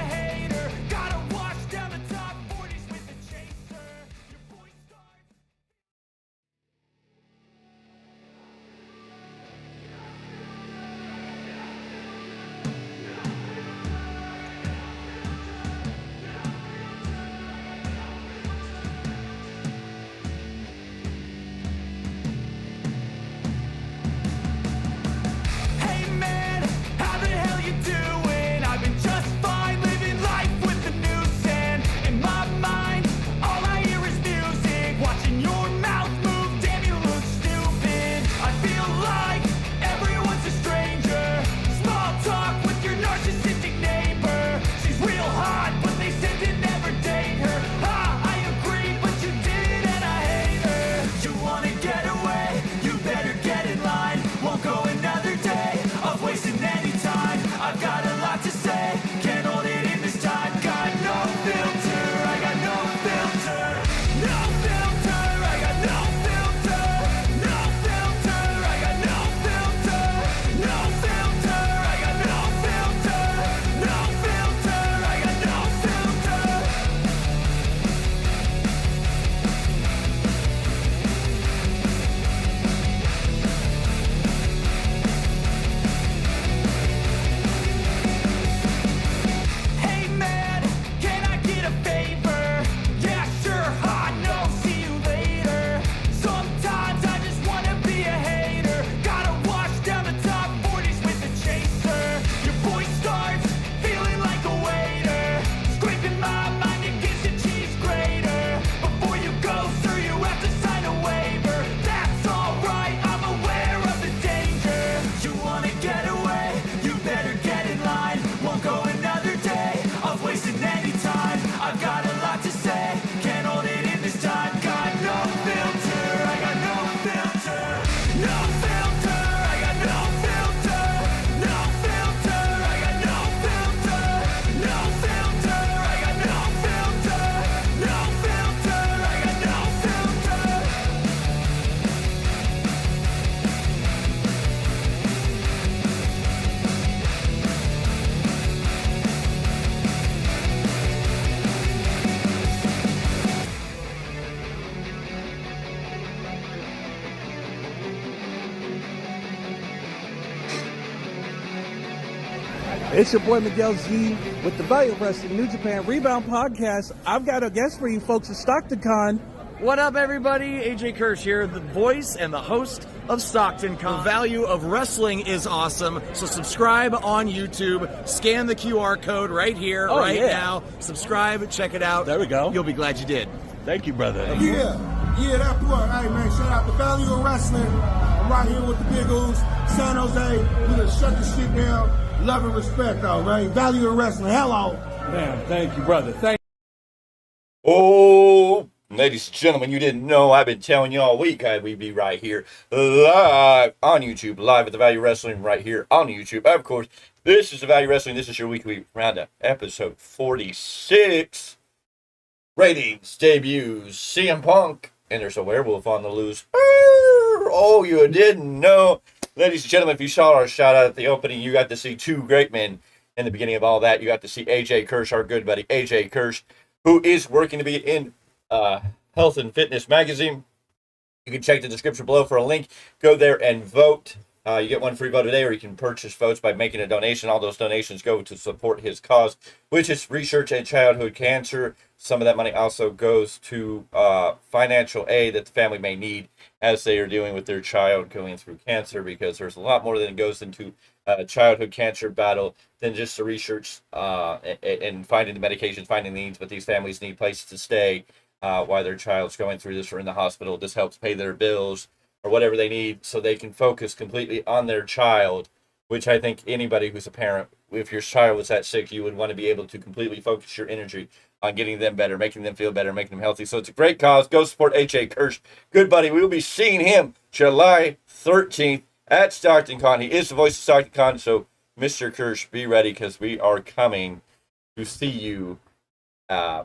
hater. Gotta wash down the top 40s with a chaser. Your boy starts. Hey man, how the hell you doing? I've been just fine, living life with the noose, and in my mind, all I hear is music. Watching your mouth move, damn you look stupid. I feel like everyone's a stranger. Small talk with your narcissistic neighbor. She's real hot, but they said to never date her. I agree, but you did, and I hate her. You wanna get away? You better get in line. Won't go another day of wasting any time. I've got a lot to say, can't hold it in this time. Got no filter, I got no filter. No filter, I got no filter. No filter, I got no filter. No filter, I got no filter. No filter, I got no filter. Hey man, can I get a favor? Yeah, sure, no, see you later. Sometimes I just wanna be a hater. Gotta wash down the top 40s with a chaser. Your boy starts feeling like a waiter, scraping my mind against a cheese grater. Before you go, sir, you have to sign a waiver. That's alright, I'm aware of the danger. You wanna get away? You better get in line. Won't go another day of wasting any time. I've got a lot to say, can't hold it in this time. Got no filter, I got no filter. No filter, I got no filter. No filter, I got no filter. No filter, I got no filter. No filter, I got no filter. It's your boy Miguel Z with the Value of Wrestling New Japan Rebound Podcast. I've got a guest for you folks at StocktonCon. What up, everybody? AJ Kirsch here, the voice and the host of Stockton Con. The value of wrestling is awesome, so subscribe on YouTube. Scan the QR code right here, now. Subscribe, check it out. There we go. You'll be glad you did. Thank you, brother. Yeah, that part. Hey, man, shout out to Value of Wrestling. I'm right here with the Big Oos, San Jose. We gonna shut the shit down. Love and respect, though, man. Value of Wrestling. Hello. Man, thank you, brother. Thank Oh, ladies and gentlemen, you didn't know. I've been telling you all week we'd be right here live on YouTube, live at the Value Wrestling right here on YouTube. Of course, this is the Value Wrestling. This is your weekly roundup, episode 46. Ratings, debuts, CM Punk, and there's a werewolf on the loose. Oh, you didn't know. Ladies and gentlemen, if you saw our shout out at the opening, you got to see two great men in the beginning of all that. You got to see AJ Kirsch, our good buddy AJ Kirsch, who is working to be in Health and Fitness magazine. You can check the description below for a link. Go there and vote. You get one free vote a day, or you can purchase votes by making a donation. All those donations go to support his cause, which is research in childhood cancer. Some of that money also goes to financial aid that the family may need as they are dealing with their child going through cancer, because there's a lot more that goes into childhood cancer battle than just the research and finding the medications, finding the needs, but these families need places to stay while their child's going through this or in the hospital. This helps pay their bills or whatever they need so they can focus completely on their child, which I think anybody who's a parent, if your child was that sick, you would want to be able to completely focus your energy on getting them better, making them feel better, making them healthy. So it's a great cause. Go support H.A. Kirsch. Good buddy. We will be seeing him July 13th at StocktonCon. He is the voice of StocktonCon, so Mr. Kirsch, be ready, because we are coming to see you.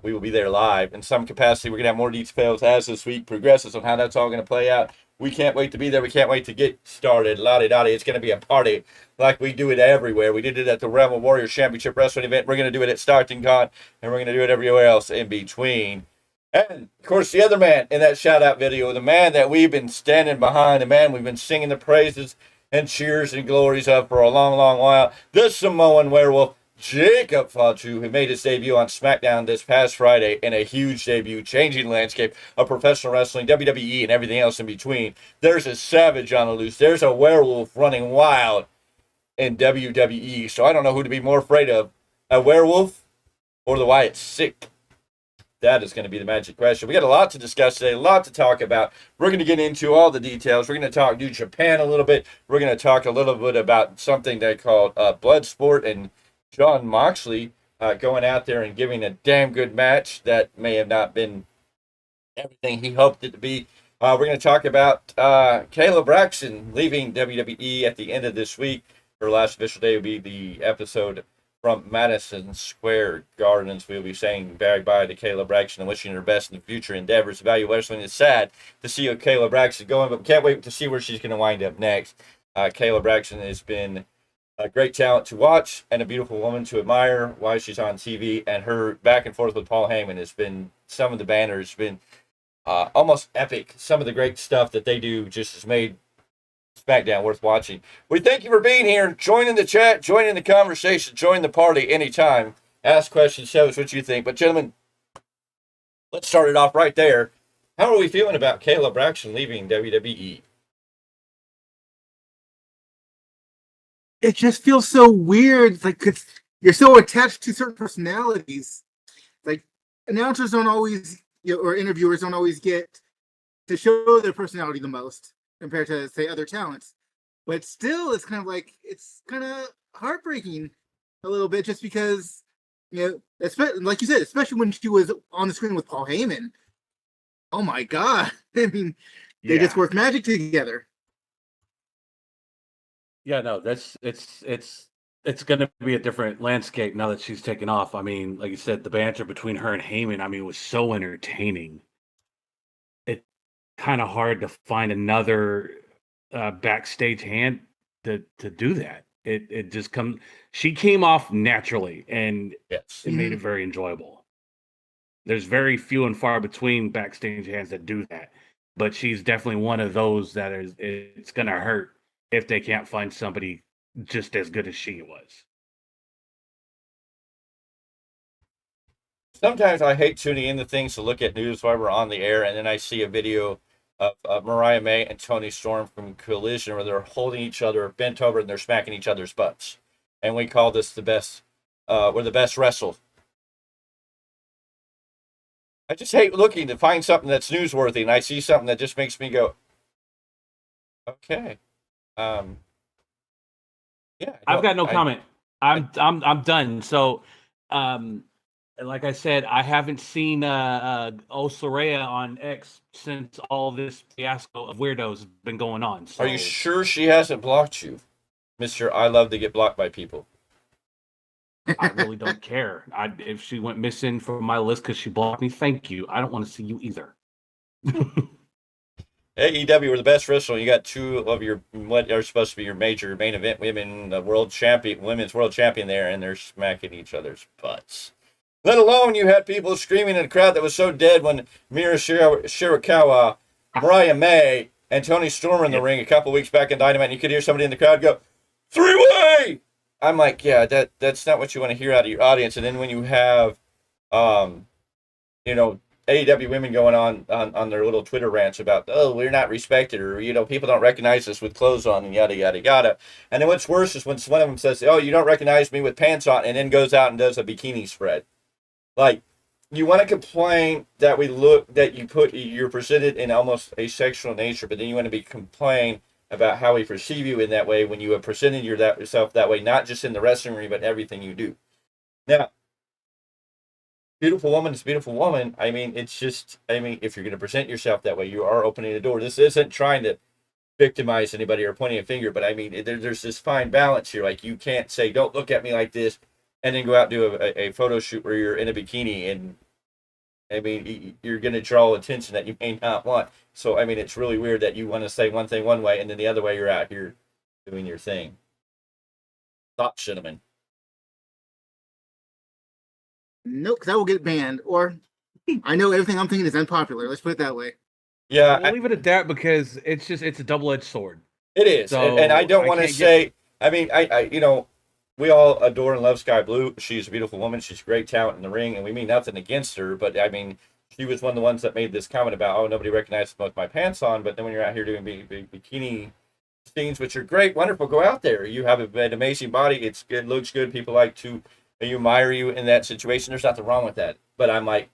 We will be there live in some capacity. We're going to have more details as this week progresses on how that's all going to play out. We can't wait to be there. We can't wait to get started. La-di-da-di. It's going to be a party like we do it everywhere. We did it at the Realm of Warriors Championship Wrestling event. We're going to do it at Stockton Con, and we're going to do it everywhere else in between. And, of course, the other man in that shout-out video, the man that we've been standing behind, the man we've been singing the praises and cheers and glories of for a long, long while, the Samoan Werewolf, Jacob Fatu, who made his debut on SmackDown this past Friday in a huge debut, changing the landscape of professional wrestling, WWE, and everything else in between. There's a savage on the loose. There's a werewolf running wild in WWE. So I don't know who to be more afraid of, a werewolf or the Wyatt Sick. That is going to be the magic question. We got a lot to discuss today, a lot to talk about. We're going to get into all the details. We're going to talk New Japan a little bit. We're going to talk a little bit about something they call Bloodsport and John Moxley going out there and giving a damn good match that may have not been everything he hoped it to be. We're going to talk about Kayla Braxton leaving WWE at the end of this week. Her last official day will be the episode from Madison Square Gardens. We'll be saying bye to Kayla Braxton and wishing her best in the future endeavors. Value Wrestling is sad to see Kayla Braxton going, but we can't wait to see where she's going to wind up next. Kayla Braxton has been a great talent to watch and a beautiful woman to admire while she's on TV, and her back and forth with Paul Heyman has been, some of the banners been almost epic. Some of the great stuff that they do just has made SmackDown worth watching. We thank you for being here, joining the chat, joining the conversation, join the party anytime. Ask questions, show us what you think. But gentlemen, let's start it off right there. How are we feeling about Kayla Braxton leaving WWE? It just feels so weird. It's like, 'cause you're so attached to certain personalities. Like, announcers don't always, or interviewers don't always get to show their personality the most compared to, say, other talents. But still, it's kind of like, it's kind of heartbreaking a little bit, just because, like you said, especially when she was on the screen with Paul Heyman. Oh my God. I mean, they just worked magic together. Yeah, no, it's going to be a different landscape now that she's taken off. I mean, like you said, the banter between her and Heyman, I mean, was so entertaining. It's kind of hard to find another backstage hand to do that. It just she came off naturally, and Yes. it made it very enjoyable. There's very few and far between backstage hands that do that, but she's definitely one of those that it's going to hurt if they can't find somebody just as good as she was. Sometimes I hate tuning into things to look at news while we're on the air, and then I see a video of Mariah May and Toni Storm from Collision where they're holding each other bent over and they're smacking each other's butts. And we call this the best, we're the best wrestle. I just hate looking to find something that's newsworthy, and I see something that just makes me go, okay. Yeah. I've got no comment. I'm done. So, like I said, I haven't seen Soraya on X since all this fiasco of weirdos has been going on. So. Are you sure she hasn't blocked you, Mr. I love to get blocked by people? I really don't care. If she went missing from my list because she blocked me, thank you. I don't want to see you either. AEW were the best wrestling. You got two of your what are supposed to be your major main event women, the women's world champion there, and they're smacking each other's butts. Let alone you had people screaming in a crowd that was so dead when Mira Shirakawa, Mariah May, and Toni Storm in the ring a couple weeks back in Dynamite, and you could hear somebody in the crowd go, "Three-way!" I'm like, yeah, that's not what you want to hear out of your audience. And then when you have, AEW women going on their little Twitter rants about, oh, we're not respected, or, people don't recognize us with clothes on, and yada, yada, yada. And then what's worse is when one of them says, oh, you don't recognize me with pants on, and then goes out and does a bikini spread. Like, you want to complain that you're presented in almost a sexual nature, but then you want to be complain about how we perceive you in that way when you have presented yourself that way, not just in the wrestling ring, but everything you do. Now, beautiful woman is beautiful woman. I mean, if you're going to present yourself that way, you are opening the door. This isn't trying to victimize anybody or pointing a finger, but I mean, there's this fine balance here. Like, you can't say, don't look at me like this, and then go out and do a photo shoot where you're in a bikini and I mean, you're going to draw attention that you may not want. So, I mean, it's really weird that you want to say one thing one way and then the other way you're out here doing your thing. Thoughts, gentlemen? Nope, because I will get banned. Or I know everything I'm thinking is unpopular. Let's put it that way. Yeah. We'll leave it at that because it's a double-edged sword. It is. So, and I don't want to say, I mean, I you know, we all adore and love Sky Blue. She's a beautiful woman. She's a great talent in the ring, and we mean nothing against her. But, I mean, she was one of the ones that made this comment about, oh, nobody recognizes me with my pants on. But then when you're out here doing bikini scenes, which are great, wonderful, go out there. You have an amazing body. It's good, looks good. People like to admire you in that situation. There's nothing wrong with that. But I'm like,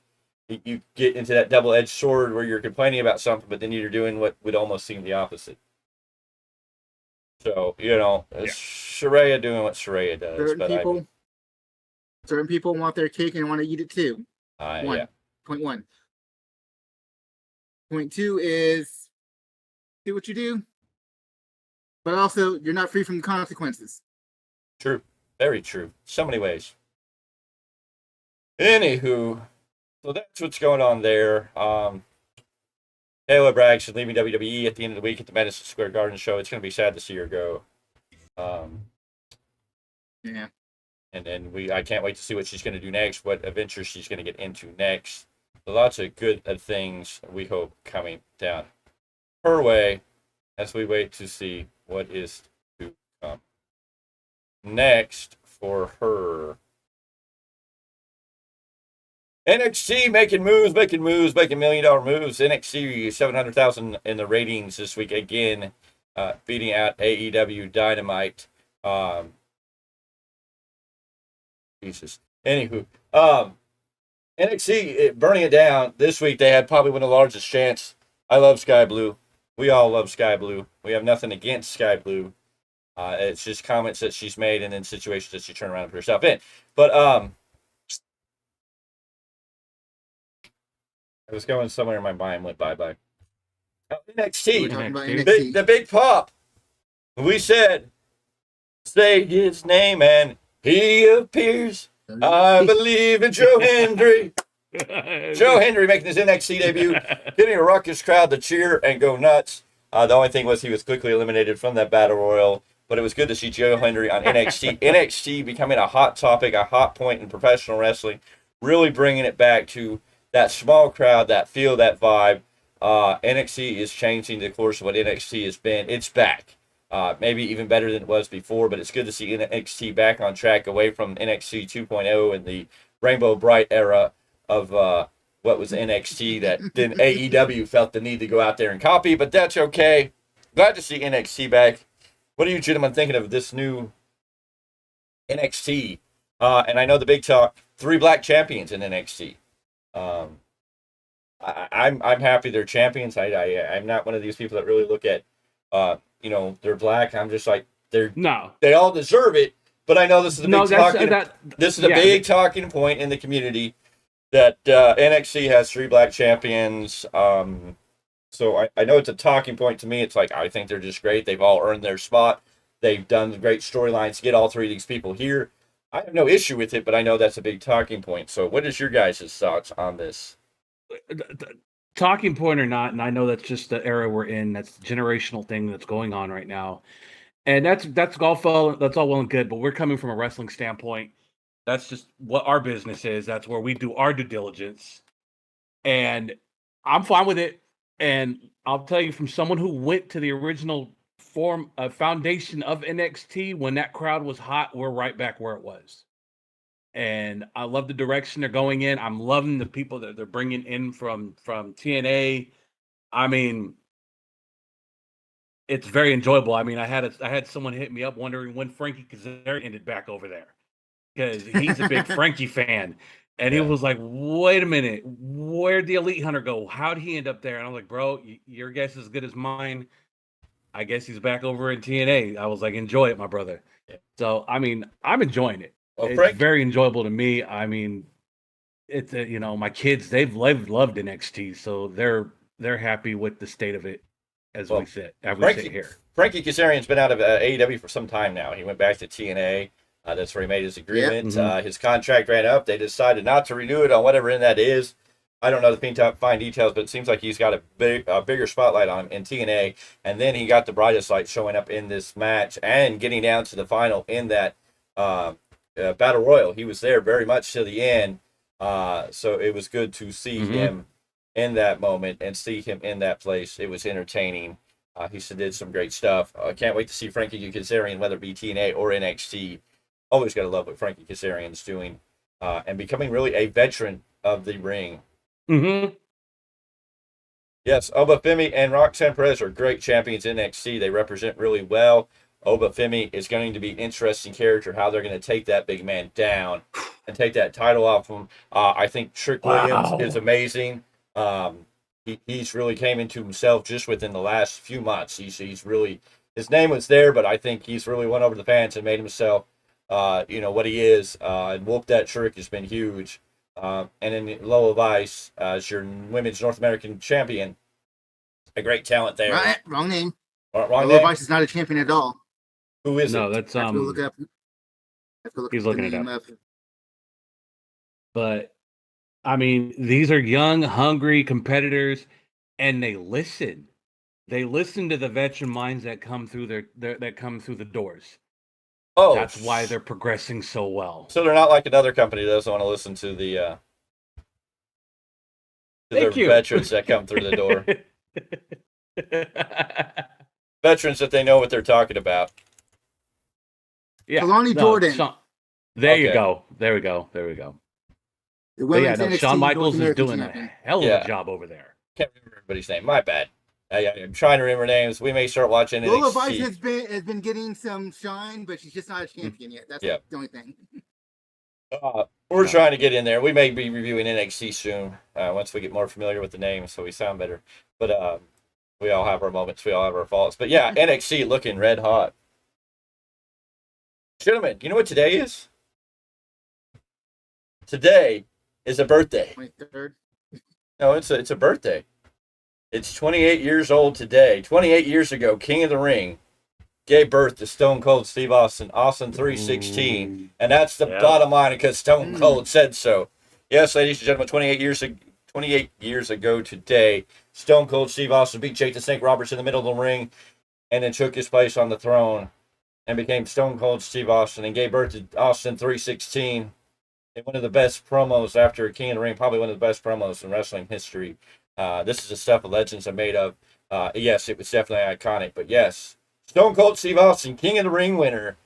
you get into that double-edged sword where you're complaining about something, but then you're doing what would almost seem the opposite. So, you know, Saraya doing what Saraya does. Certain people want their cake and want to eat it too. Yeah. Point 1. Point 2 is do what you do, but also you're not free from the consequences. True. Very true. So many ways. Anywho, so that's what's going on there. Taylor Braggs is leaving WWE at the end of the week at the Madison Square Garden show. It's going to be sad to see her go. Yeah. And then I can't wait to see what she's going to do next, what adventure she's going to get into next. Lots of good things we hope coming down her way as we wait to see what is to come next for her. NXT making moves, making $1 million moves. NXT 700,000 in the ratings this week again, beating out AEW Dynamite. Jesus. Anywho, NXT burning it down this week. They had probably one of the largest chants. I love Sky Blue. We all love Sky Blue. We have nothing against Sky Blue. It's just comments that she's made and then situations that she turned around and put herself in. But I was going somewhere in my mind, went bye-bye. NXT. The big pop. We said, say his name and he appears. I believe in Joe Hendry. Joe Hendry making his NXT debut, getting a ruckus crowd to cheer and go nuts. The only thing was he was quickly eliminated from that battle royal, but it was good to see Joe Hendry on NXT. NXT becoming a hot topic, a hot point in professional wrestling, really bringing it back to that small crowd, that feel, that vibe. NXT is changing the course of what NXT has been. It's back. Maybe even better than it was before, but it's good to see NXT back on track, away from NXT 2.0 and the Rainbow Bright era of what was NXT that then AEW felt the need to go out there and copy, but that's okay. Glad to see NXT back. What are you gentlemen thinking of this new NXT? And I know the big talk, 3 black champions in NXT. I'm happy they're champions. I'm not one of these people that really look at they're black. I'm just like they all deserve it. But I know this is a big talking point in the community that NXT has 3 black champions. So I know it's a talking point to me. It's like I think they're just great. They've all earned their spot. They've done great storylines to get all 3 of these people here. I have no issue with it, but I know that's a big talking point. So what is your guys' thoughts on this? Talking point or not, and I know that's just the era we're in. That's the generational thing that's going on right now, and that's all well and good. But we're coming from a wrestling standpoint. That's just what our business is. That's where we do our due diligence, and I'm fine with it. And I'll tell you, from someone who went to the original foundation of NXT when that crowd was hot, we're right back where it was. And I love the direction they're going in. I'm loving the people that they're bringing in from TNA. I mean, it's very enjoyable. I mean, I had someone hit me up wondering when Frankie Kazarian ended back over there, because he's a big Frankie fan. And he was like, wait a minute, where'd the Elite Hunter go? How'd he end up there? And I was like, bro, your guess is as good as mine. I guess he's back over in TNA. I was like, enjoy it, my brother. Yeah. So, I mean, I'm enjoying it. Well, it's very enjoyable to me. I mean, it's my kids, they've loved NXT, so they're happy with the state of it as we sit here. Frankie Kazarian's been out of AEW for some time now. He went back to TNA. That's where he made his agreement. His contract ran up. They decided not to renew it on whatever end that is. I don't know the fine details, but it seems like he's got a bigger spotlight on him in TNA. And then he got the brightest light showing up in this match and getting down to the final in that Battle Royal. He was there very much to the end. So it was good to see him in that moment and see him in that place. It was entertaining. He did some great stuff. I can't wait to see Frankie Kazarian, whether it be TNA or NXT. Always got to love what Frankie Kazarian's doing and becoming really a veteran of the ring. Mm-hmm. Yes, Obafemi and Roxanne Perez are great champions in NXT. They represent really well. Obafemi is going to be an interesting character, how they're going to take that big man down and take that title off him. I think Trick Williams is amazing. He's really came into himself just within the last few months. He's really, his name was there, but I think he's really won over the fans and made himself, what he is. And Wolf That Trick has been huge. And then Lola Vice as your women's North American champion. A great talent there. Right, wrong name. Wrong Lola name? Vice is not a champion at all. Who is No, it? that's Have to look up. He's looking it up. up. But I mean, these are young, hungry competitors, and they listen. They listen to the veteran minds that come through that come through the doors. Oh, That's why they're progressing so well. So they're not like another company that doesn't want to listen to the their veterans that come through the door. Veterans that they know what they're talking about. Yeah, Kalani Jordan. There you Okay. go. There we go. There we go. The But yeah, women's no, NXT Shawn Michaels North is American doing champion. a hell of Yeah. a job over there. Can't remember everybody's name. My bad. I'm trying to remember names. We may start watching Lola NXT. Vice has been getting some shine, but she's just not a champion yet. That's Yeah. the only thing. We're trying to get in there. We may be reviewing NXT soon once we get more familiar with the names, so we sound better. But we all have our moments. We all have our faults. But yeah, NXT looking red hot. Gentlemen, you know what today is? Today is a birthday. 23rd. No, it's a birthday. It's 28 years old today. 28 years ago, King of the Ring gave birth to Stone Cold Steve Austin, Austin 316. And that's the bottom line because Stone Cold said so. Yes, ladies and gentlemen, 28 years ago today, Stone Cold Steve Austin beat Jake the Snake Roberts in the middle of the ring and then took his place on the throne and became Stone Cold Steve Austin and gave birth to Austin 316. And one of the best promos after King of the Ring, probably one of the best promos in wrestling history. This is the stuff the legends are made of. Yes, it was definitely iconic, but yes, Stone Cold Steve Austin, King of the Ring winner,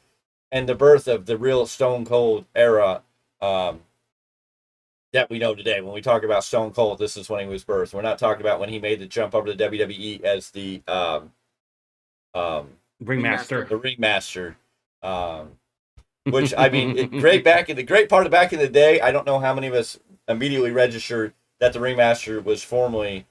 and the birth of the real Stone Cold era that we know today. When we talk about Stone Cold, this is when he was birthed. We're not talking about when he made the jump over to WWE as the Ringmaster. the ringmaster. Which I mean, great part of back in the day. I don't know how many of us immediately registered that the ringmaster was formerly,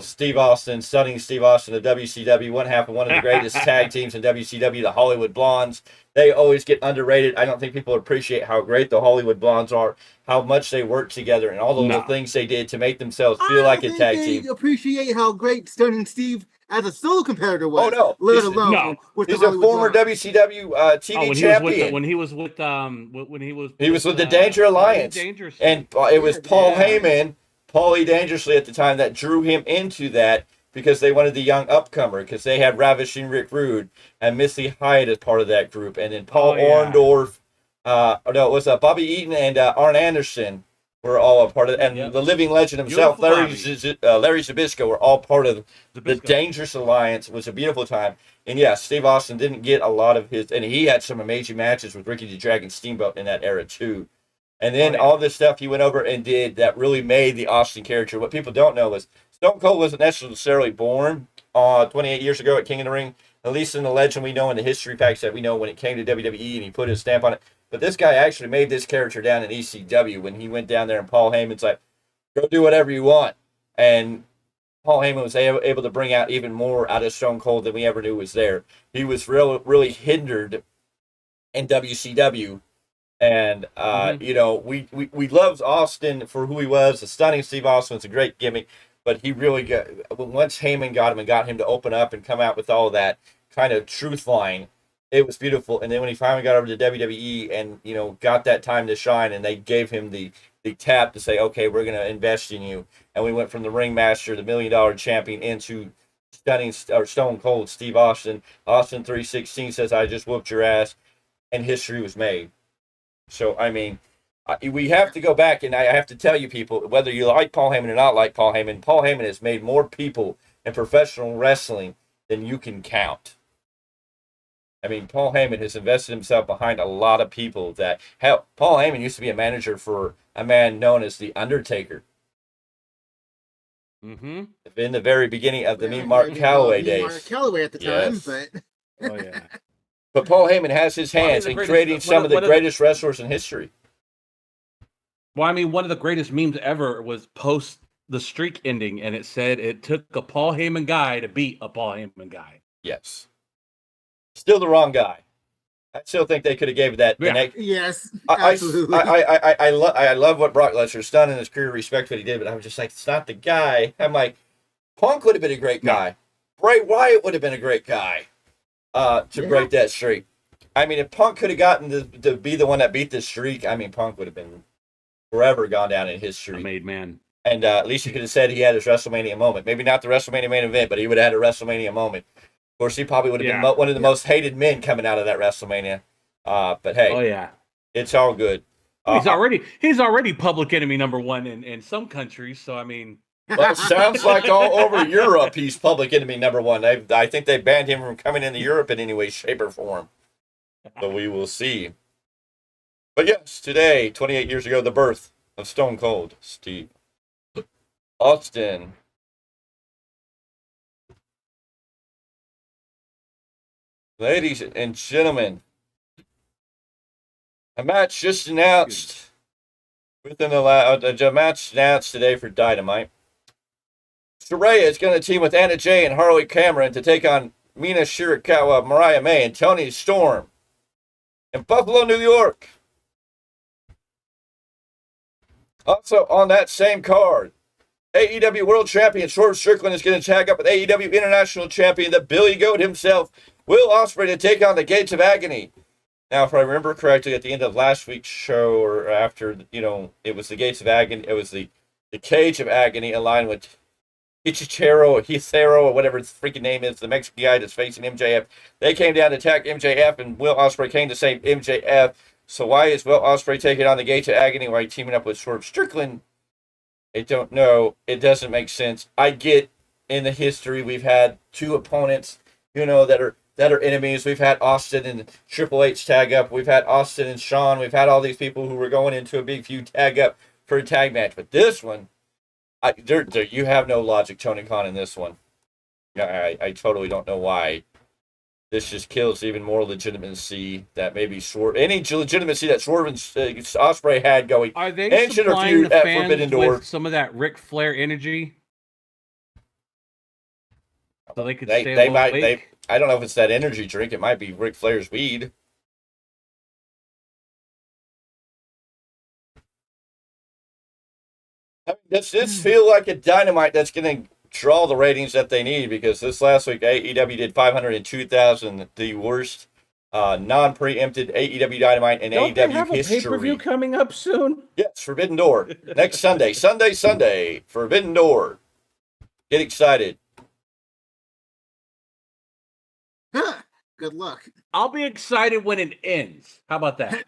Steve Austin, stunning Steve Austin of WCW, one half of one of the greatest tag teams in WCW, the Hollywood Blondes. They always get underrated. I don't think people appreciate how great the Hollywood Blondes are, how much they work together, and all the little things they did to make themselves feel like a tag team. Appreciate how great Stunning Steve as a solo competitor was. Oh, no. Let alone with He's the a former Hollywood WCW TV champion. When he was with the Danger Alliance, and it was Paul Heyman, Paulie Dangerously at the time, that drew him into that because they wanted the young upcomer because they had Ravishing Rick Rude and Missy Hyatt as part of that group, and then Paul Orndorff, it was Bobby Eaton and Arn Anderson were all a part of it, and the living legend himself, Larry Zbyszko, were all part of the Dangerous Alliance. It was a beautiful time. And yeah, Steve Austin didn't get a lot of his, and he had some amazing matches with Ricky the Dragon Steamboat in that era too. And then all this stuff he went over and did that really made the Austin character. What people don't know is Stone Cold wasn't necessarily born 28 years ago at King of the Ring, at least in the legend we know, in the history facts that we know when it came to WWE, and he put his stamp on it. But this guy actually made this character down in ECW when he went down there, and Paul Heyman's like, go do whatever you want. And Paul Heyman was able to bring out even more out of Stone Cold than we ever knew was there. He was really hindered in WCW. And, we loved Austin for who he was. The stunning Steve Austin was a great gimmick. But he really once Heyman got him and got him to open up and come out with all that kind of truth line, it was beautiful. And then when he finally got over to WWE and, you know, got that time to shine, and they gave him the tap to say, okay, we're going to invest in you. And we went from the ringmaster, the $1 million champion, into Stone Cold Steve Austin. Austin 316 says, I just whooped your ass. And history was made. So, I mean, we have to go back, and I have to tell you people, whether you like Paul Heyman or not like Paul Heyman has made more people in professional wrestling than you can count. I mean, Paul Heyman has invested himself behind a lot of people that help. Paul Heyman used to be a manager for a man known as The Undertaker. Mm-hmm. In the very beginning of the Mark Calloway days. Mark Calloway at the time, but... Oh, yeah. But Paul Heyman has his hands in creating some of the greatest wrestlers in history. Well, I mean, one of the greatest memes ever was post the streak ending, and it said it took a Paul Heyman guy to beat a Paul Heyman guy. Yes. Still the wrong guy. I still think they could have gave that. Yeah. Yes, absolutely. I love what Brock Lesnar's done in his career, respect what he did, but I was just like, it's not the guy. I'm like, Punk would have been a great guy. Bray Wyatt would have been a great guy to break that streak. I mean, if Punk could have gotten to be the one that beat the streak, I mean, Punk would have been forever gone down in history. A made man. And at least he could have said he had his WrestleMania moment. Maybe not the WrestleMania main event, but he would have had a WrestleMania moment. Of course, he probably would have been one of the most hated men coming out of that WrestleMania. But hey, it's all good. He's already public enemy #1 in some countries. So I mean, well, it sounds like all over Europe he's public enemy #1. I think they banned him from coming into Europe in any way, shape, or form. So we will see. But yes, today, 28 years ago, the birth of Stone Cold Steve Austin. Ladies and gentlemen, a match just announced a match announced today for Dynamite. Saraya is going to team with Anna Jay and Harley Cameron to take on Mina Shirakawa, Mariah May, and Toni Storm in Buffalo, New York. Also on that same card, AEW World Champion Swerve Strickland is going to tag up with AEW International Champion, the Billy Goat himself, Will Ospreay, to take on the Gates of Agony. Now, if I remember correctly, at the end of last week's show, or after, it was the Gates of Agony, it was the Cage of Agony aligned with Hithero, or whatever his freaking name is, the Mexican guy that's facing MJF. They came down to attack MJF, and Will Ospreay came to save MJF. So why is Will Ospreay taking on the Gates of Agony while teaming up with Swerve Strickland? I don't know. It doesn't make sense. I get in the history we've had two opponents, that are enemies. We've had Austin and Triple H tag up. We've had Austin and Shawn. We've had all these people who were going into a big feud tag up for a tag match. But this one, you have no logic, Tony Khan, in this one. I totally don't know why. This just kills even more legitimacy that maybe any legitimacy that Swerve and Ospreay had going. Are they supplying the fans with some of that Ric Flair energy? So they could stay awake? I don't know if it's that energy drink. It might be Ric Flair's weed. I mean, does this feel like a Dynamite that's going to draw the ratings that they need? Because this last week, AEW did 502,000, the worst non-preempted AEW Dynamite in AEW they have history. A pay-per-view coming up soon? Yes, Forbidden Door. Next Sunday. Sunday. Forbidden Door. Get excited. Good luck. I'll be excited when it ends. How about that?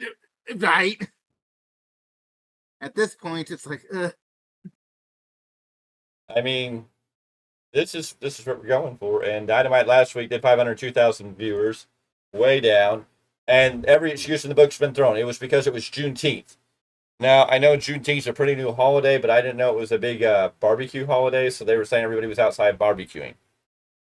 Right. At this point, it's like, I mean, this is what we're going for. And Dynamite last week did 502,000 viewers, way down. And every excuse in the book's been thrown. It was because it was Juneteenth. Now, I know Juneteenth's a pretty new holiday, but I didn't know it was a big barbecue holiday, so they were saying everybody was outside barbecuing.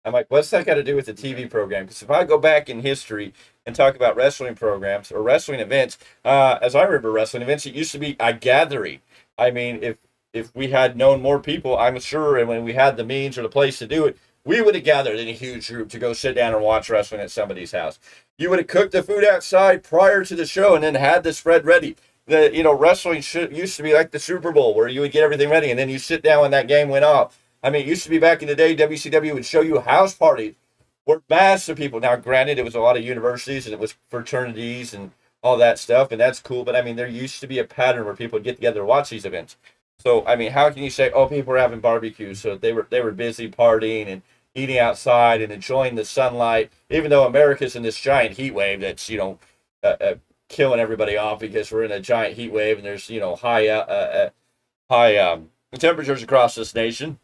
I'm like, what's that got to do with the TV program? Because if I go back in history and talk about wrestling programs or wrestling events, as I remember wrestling events, it used to be a gathering. I mean, if we had known more people, I'm sure, and when we had the means or the place to do it, we would have gathered in a huge group to go sit down and watch wrestling at somebody's house. You would have cooked the food outside prior to the show and then had the spread ready. Wrestling used to be like the Super Bowl, where you would get everything ready and then you sit down when that game went off. I mean, it used to be back in the day, WCW would show you house parties were massive people. Now, granted, it was a lot of universities and it was fraternities and all that stuff, and that's cool. But I mean, there used to be a pattern where people would get together to watch these events. So I mean, how can you say, oh, people were having barbecues? So they were busy partying and eating outside and enjoying the sunlight, even though America's in this giant heat wave that's killing everybody off because we're in a giant heat wave and there's high temperatures across this nation,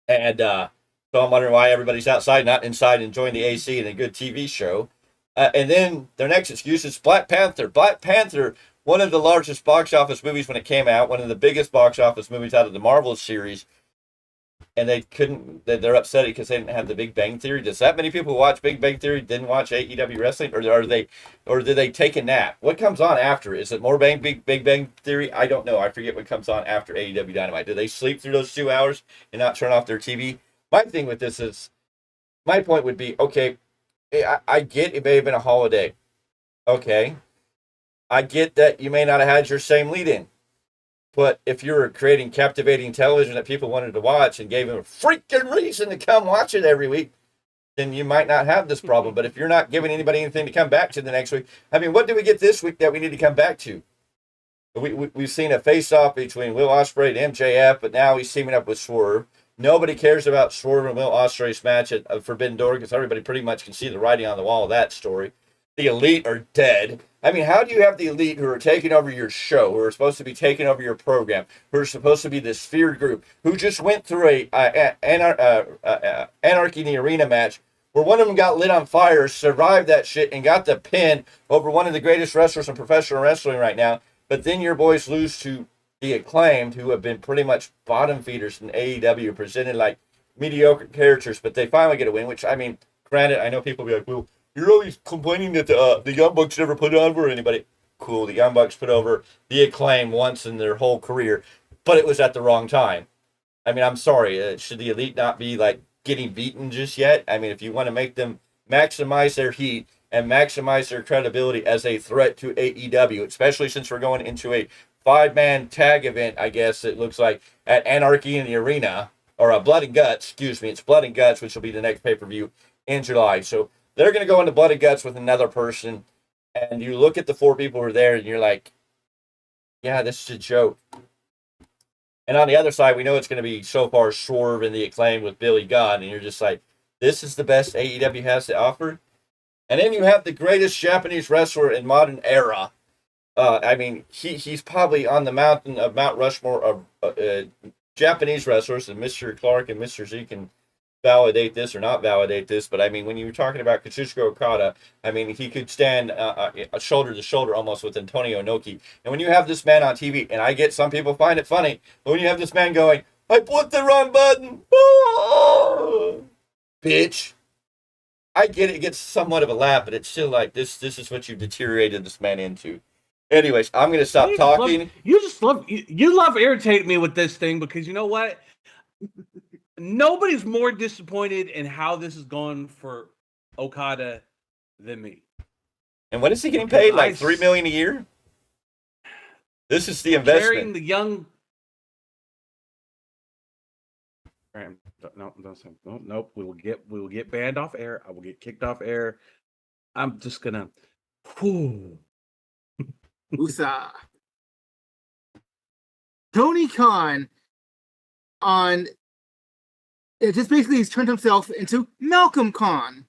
and so I'm wondering why everybody's outside, not inside, enjoying the AC and a good TV show. And then their next excuse is Black Panther. Black Panther, one of the largest box office movies when it came out, one of the biggest box office movies out of the Marvel series. And they're upset because they didn't have the Big Bang Theory. Does that many people who watch Big Bang Theory didn't watch AEW wrestling? Or did they take a nap? What comes on after? Is it more Big Bang Theory? I don't know. I forget what comes on after AEW Dynamite. Do they sleep through those 2 hours and not turn off their TV? My thing with this is, my point would be, okay, I get it may have been a holiday. Okay. I get that you may not have had your same lead-in. But if you were creating captivating television that people wanted to watch and gave them a freaking reason to come watch it every week, then you might not have this problem. But if you're not giving anybody anything to come back to the next week, I mean, what do we get this week that we need to come back to? We've seen a face-off between Will Ospreay and MJF, but now he's teaming up with Swerve. Nobody cares about Swerve and Will Ospreay's match at Forbidden Door because everybody pretty much can see the writing on the wall of that story. The Elite are dead. I mean, how do you have the Elite who are taking over your show, who are supposed to be taking over your program, who are supposed to be this feared group, who just went through Anarchy in the Arena match where one of them got lit on fire, survived that shit, and got the pin over one of the greatest wrestlers in professional wrestling right now, but then your boys lose to the Acclaimed, who have been pretty much bottom feeders in AEW, presented like mediocre characters, but they finally get a win, which, I mean, granted, I know people will be like, well, you're always complaining that the Young Bucks never put over anybody. Cool, the Young Bucks put over the Acclaim once in their whole career, but it was at the wrong time. I mean, I'm sorry. Should the Elite not be, like, getting beaten just yet? I mean, if you want to make them maximize their heat and maximize their credibility as a threat to AEW, especially since we're going into a 5-man tag event, I guess it looks like, at Anarchy in the Arena, or Blood and Guts, excuse me. It's Blood and Guts, which will be the next pay-per-view in July. So they're going to go into Blood and Guts with another person, and you look at the 4 people who are there, and you're like, yeah, this is a joke. And on the other side, we know it's going to be so far Swerve and the Acclaim with Billy Gunn, and you're just like, this is the best AEW has to offer? And then you have the greatest Japanese wrestler in modern era. I mean, he's probably on the mountain of Mount Rushmore of Japanese wrestlers, and Mr. Clarke and Mr. Z can validate this or not validate this, but I mean, when you were talking about Kazuchika Okada, I mean, he could stand shoulder to shoulder almost with Antonio Inoki. And when you have this man on TV, and I get some people find it funny, but when you have this man going, I put the wrong button, bitch. I get it, it gets somewhat of a laugh, but it's still like, this is what you deteriorated this man into. Anyways, I'm going to stop talking. You love irritating me with this thing because you know what? Nobody's more disappointed in how this is going for Okada than me. And when is he getting paid? Like $3 million a year? This is the investment. Carrying the young. Nope. We will get banned off air. I will get kicked off air. I'm just gonna. Usa. Tony Khan on. It just basically he's turned himself into Malcolm Khan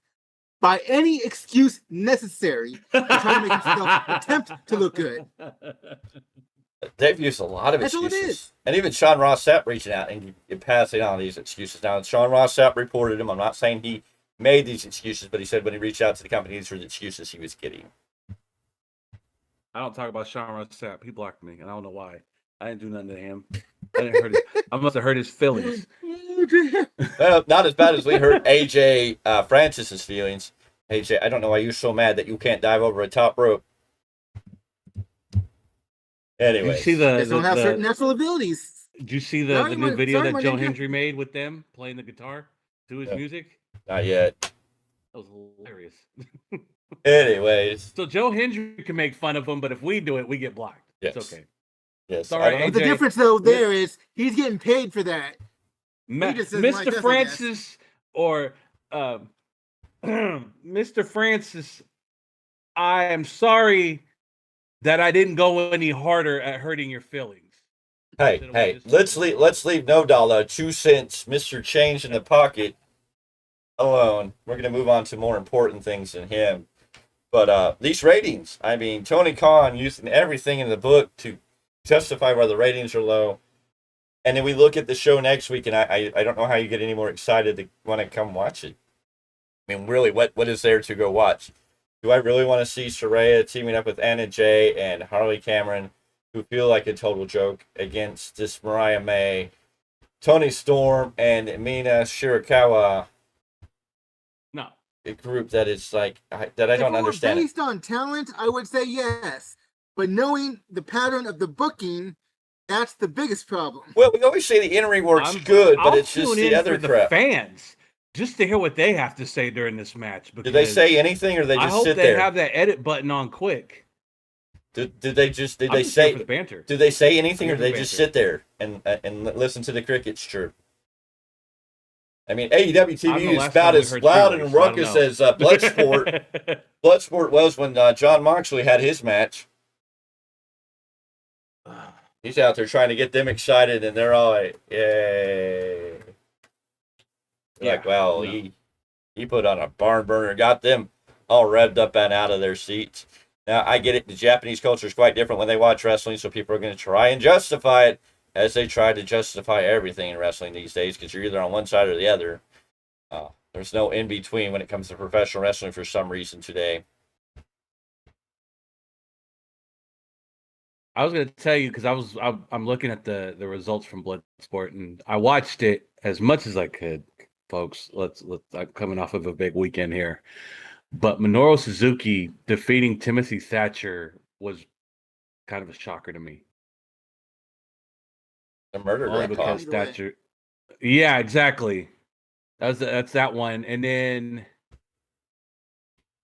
by any excuse necessary to try to make himself attempt to look good. They've used a lot of That's excuses. all it is. And even Sean Ross Sapp reaching out and passing on these excuses. Now, Sean Ross Sapp reported him. I'm not saying he made these excuses, but he said when he reached out to the company, these were the excuses he was getting. I don't talk about Sean Ross Sapp. He blocked me, and I don't know why. I didn't do nothing to him. I must have hurt his feelings. Well, not as bad as we hurt AJ Francis's feelings. AJ, I don't know why you're so mad that you can't dive over a top rope. Anyway, Did you see the Don't have certain natural abilities. Did you see the new video that Joe Hendry made with them playing the guitar to his music? Not yet. That was hilarious. Anyways, So Joe Hendry can make fun of him, but if we do it, we get blocked. Yes. It's okay. yes. Sorry, I But the AJ. difference though there is he's getting paid for that. He just says, "Mike, Mr. that's a Francis or Mr. Francis, I am sorry that I didn't go any harder at hurting your feelings. Hey, let's leave No Dollar 2 cents, Mr. Change in the Pocket alone. We're gonna move on to more important things than him. But these ratings, I mean, Tony Khan using everything in the book to justify why the ratings are low. And then we look at the show next week, and I don't know how you get any more excited to want to come watch it. I mean, really, what is there to go watch? Do I really want to see Saraya teaming up with Anna Jay and Harley Cameron, who feel like a total joke, against this Mariah May, Tony Storm, and Mina Shirakawa? No. A group that is like, I don't understand. Based on talent, I would say yes. But knowing the pattern of the booking, that's the biggest problem. Well, we always say the in-ring work's good, but it's just the other crap. The fans, just to hear what they have to say during this match. Did they say anything, or they just sit there? I hope they have that edit button on quick. Did they say the banter? Did they say anything, or did they just sit there and listen to the crickets chirp? I mean, AEW TV is about as loud and ruckus as Bloodsport. Bloodsport was when John Moxley had his match. He's out there trying to get them excited, and they're all like, yay. Like, well, he put on a barn burner, got them all revved up and out of their seats. Now, I get it. The Japanese culture is quite different when they watch wrestling, so people are going to try and justify it as they try to justify everything in wrestling these days, because you're either on one side or the other. There's no in-between when it comes to professional wrestling for some reason today. I was going to tell you, because I'm looking at the results from Bloodsport, and I watched it as much as I could, folks. I'm coming off of a big weekend here. But Minoru Suzuki defeating Timothy Thatcher was kind of a shocker to me. The murder grandpa. Because Thatcher. Yeah, exactly. That's that one. And then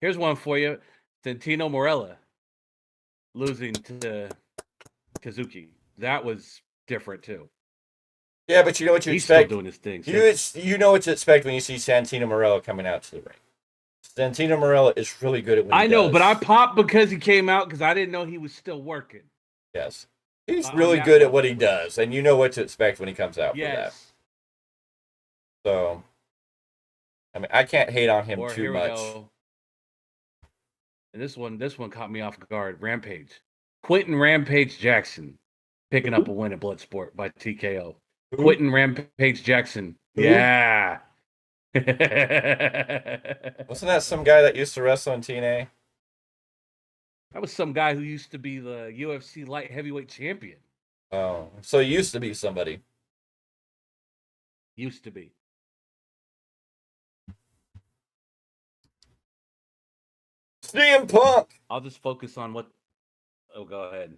here's one for you. Santino Marella losing to Kazuki. That was different too. Yeah, but you know what you He's expect. Still doing his thing. You know what to expect when you see Santino Marella coming out to the ring. Santino Marella is really good at what he does. I know, but I popped because he came out because I didn't know he was still working. Yes. He's really good at what he does, and you know what to expect when he comes out for that. So, I mean, I can't hate on him too much. And this one caught me off guard. Rampage. Quentin Rampage Jackson picking up a win at Bloodsport by TKO. Quentin Rampage Jackson. Yeah. Wasn't that some guy that used to wrestle in TNA? That was some guy who used to be the UFC light heavyweight champion. Oh, so he used to be somebody. Used to be. CM Punk. I'll just focus on what. Oh, go ahead.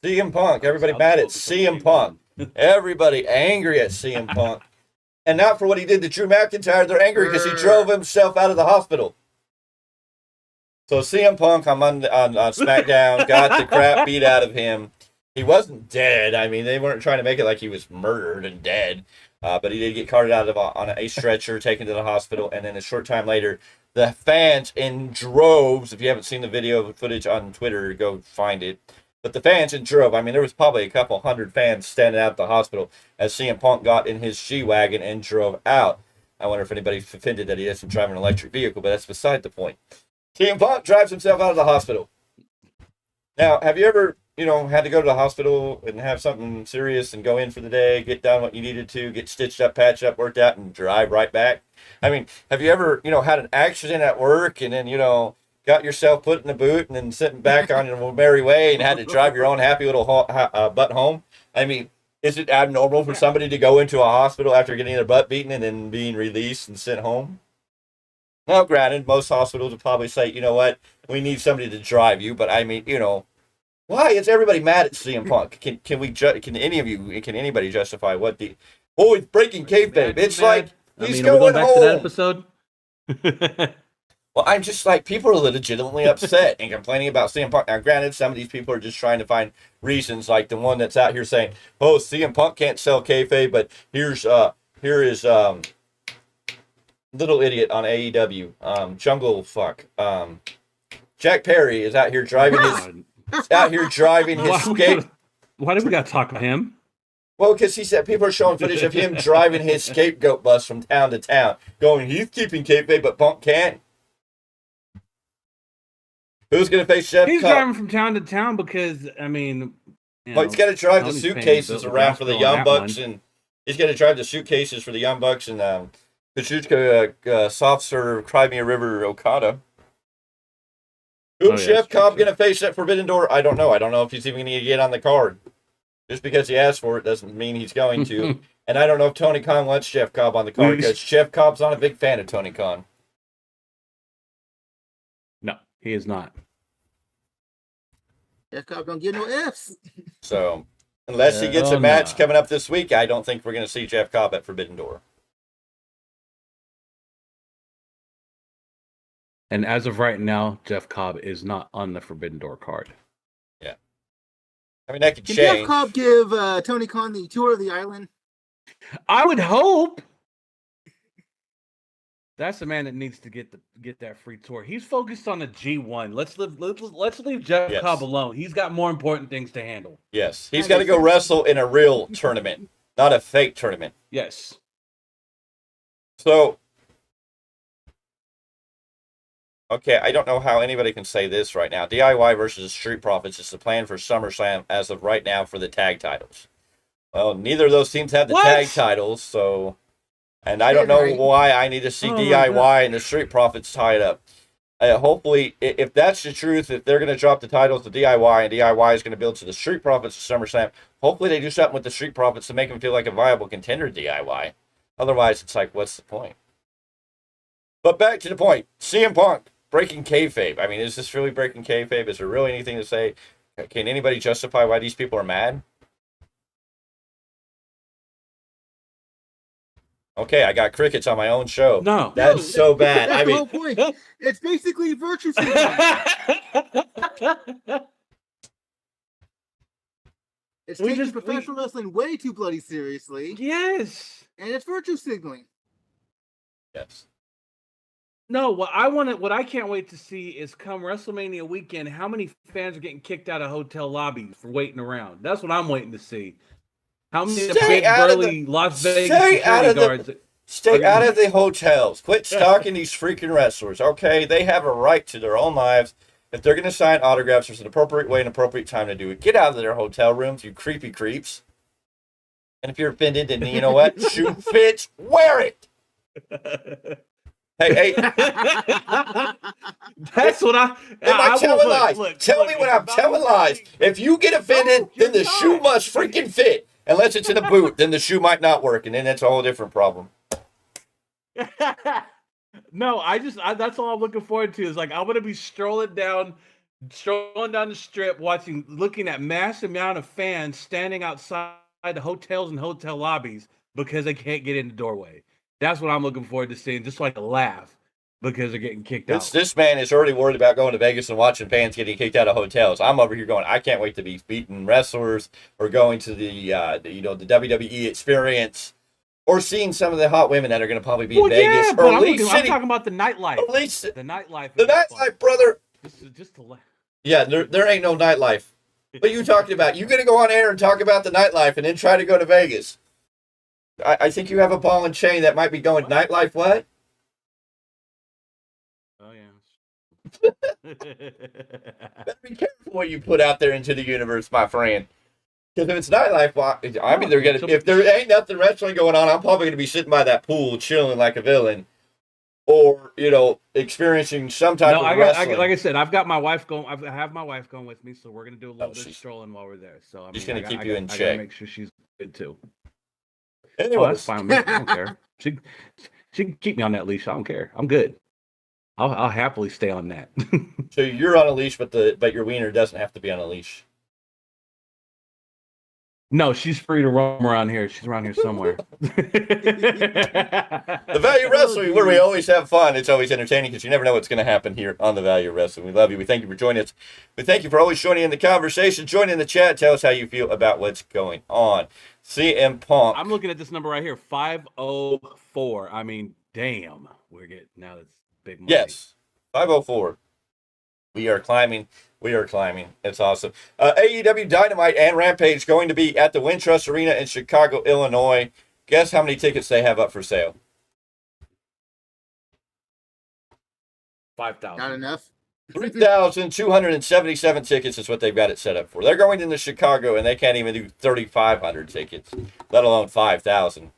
CM Punk. Everybody mad at CM Punk. Everybody angry at CM Punk. And not for what he did to Drew McIntyre. They're angry because he drove himself out of the hospital. So CM Punk on SmackDown got the crap beat out of him. He wasn't dead. I mean, they weren't trying to make it like he was murdered and dead. But he did get carted out on a stretcher, taken to the hospital. And then a short time later, the fans in droves, if you haven't seen the video footage on Twitter, go find it. But the fans in drove, I mean, there was probably a couple hundred fans standing out at the hospital as CM Punk got in his G-Wagon and drove out. I wonder if anybody's offended that he doesn't drive an electric vehicle, but that's beside the point. CM Punk drives himself out of the hospital. Now, have you ever, had to go to the hospital and have something serious and go in for the day, get done what you needed to, get stitched up, patched up, worked out, and drive right back? I mean, have you ever, had an accident at work and then, got yourself put in the boot and then sitting back on your merry way and had to drive your own happy little butt home? I mean, is it abnormal for somebody to go into a hospital after getting their butt beaten and then being released and sent home? Now, granted, most hospitals would probably say, you know what, we need somebody to drive you. But I mean, why is everybody mad at CM Punk? Can anybody justify what the? Oh, it's breaking kayfabe. It's like he's going back home. to that episode. Well, I'm just like, people are legitimately upset and complaining about CM Punk. Now, granted, some of these people are just trying to find reasons, like the one that's out here saying, "Oh, CM Punk can't sell kayfabe," but here is little idiot on AEW, Jungle Fuck. Jack Perry is out here driving his skate. Why do we got to talk about him? Well, because he said people are showing footage of him driving his scapegoat bus from town to town, going, he's keeping kayfabe, but Punk can't. Who's going to face Jeff He's Cobb? driving from town to town because, I mean... Well, he's got to drive the Tony's suitcases paying around for the Bill Young on that Bucks, one. and he's got to drive the suitcases for the Young Bucks and Kazuchika soft serve Cry Me a River Okada. Who's Jeff Cobb going to face at Forbidden Door? I don't know. I don't know if he's even going to get on the card. Just because he asked for it doesn't mean he's going to. And I don't know if Tony Khan wants Jeff Cobb on the card because Jeff Cobb's not a big fan of Tony Khan. No, he is not. Jeff Cobb don't get no Fs. So, unless he gets a match coming up this week, I don't think we're going to see Jeff Cobb at Forbidden Door. And as of right now, Jeff Cobb is not on the Forbidden Door card. Yeah. I mean, that could Can change. Jeff Cobb give Tony Khan the tour of the island? I would hope. That's the man that needs to get that free tour. He's focused on the G1. Let's leave Jeff Cobb alone. He's got more important things to handle. Yes. He's got to go wrestle in a real tournament, not a fake tournament. Yes. So, okay, I don't know how anybody can say this right now. DIY versus Street Profits is the plan for SummerSlam as of right now for the tag titles. Well, neither of those teams have the tag titles, so... And I don't know why I need to see DIY and the Street Profits tied up. Hopefully, if that's the truth, if they're going to drop the titles to DIY and DIY is going to build to the Street Profits of SummerSlam, hopefully they do something with the Street Profits to make them feel like a viable contender to DIY. Otherwise, it's like, what's the point? But back to the point. CM Punk, breaking kayfabe. I mean, is this really breaking kayfabe? Is there really anything to say? Can anybody justify why these people are mad? Okay, I got crickets on my own show. No. That's so bad. That's I the whole mean, point. It's basically virtue signaling. It's taking professional wrestling way too bloody seriously. Yes. And it's virtue signaling. yes. No, what I can't wait to see is come WrestleMania weekend, how many fans are getting kicked out of hotel lobbies for waiting around. That's what I'm waiting to see. How many big burly Las Vegas security guards? Stay out of the hotels. Quit stalking these freaking wrestlers. Okay, they have a right to their own lives. If they're going to sign autographs, there's an appropriate way and appropriate time to do it. Get out of their hotel rooms, you creepy creeps. And if you're offended, then you know what? Shoe fits, wear it. Hey. That's what Am I telling lies? Tell me when I'm telling lies. If you get offended, then the shoe must freaking fit. Unless it's in a boot, then the shoe might not work, and then that's a whole different problem. No, that's all I'm looking forward to. Is like I'm gonna be strolling down the strip, looking at massive amount of fans standing outside the hotels and hotel lobbies because they can't get in the doorway. That's what I'm looking forward to seeing, just like a laugh because they're getting kicked out. This man is already worried about going to Vegas and watching fans getting kicked out of hotels. I'm over here going, I can't wait to be beating wrestlers or going to the WWE experience or seeing some of the hot women that are going to probably be in Vegas. Yeah, or I'm talking about the nightlife. At least the nightlife. The nightlife, brother. Just to laugh. Yeah, there ain't no nightlife. What are you talking about? You're going to go on air and talk about the nightlife and then try to go to Vegas. I think you have a ball and chain that might be going, nightlife what? Oh, yeah. Better be careful what you put out there into the universe, my friend. Because if it's nightlife, well, I'm either going to, if there ain't nothing wrestling going on, I'm probably going to be sitting by that pool chilling like a villain. Or, experiencing some type of wrestling. Like I said, I've got my wife going. I have my wife going with me, so we're going to do a little bit of strolling while we're there. So I'm just going to keep you in check. I got to make sure she's good too. Anyway, that's fine with me. I don't care. She can keep me on that leash. I don't care. I'm good. I'll happily stay on that. So you're on a leash, but your wiener doesn't have to be on a leash. No, she's free to roam around here. She's around here somewhere. The Value Wrestling, where we always have fun. It's always entertaining because you never know what's going to happen here on the Value Wrestling. We love you. We thank you for joining us. We thank you for always joining in the conversation. Join in the chat. Tell us how you feel about what's going on. CM Punk. I'm looking at this number right here, 504. I mean, damn, we're getting now. That's big money. Yes, 504. We are climbing. We are climbing. It's awesome. AEW Dynamite and Rampage going to be at the Wintrust Arena in Chicago, Illinois. Guess how many tickets they have up for sale? 5,000. Not enough. 3,277 tickets is what they've got it set up for. They're going into Chicago, and they can't even do 3,500 tickets, let alone 5,000.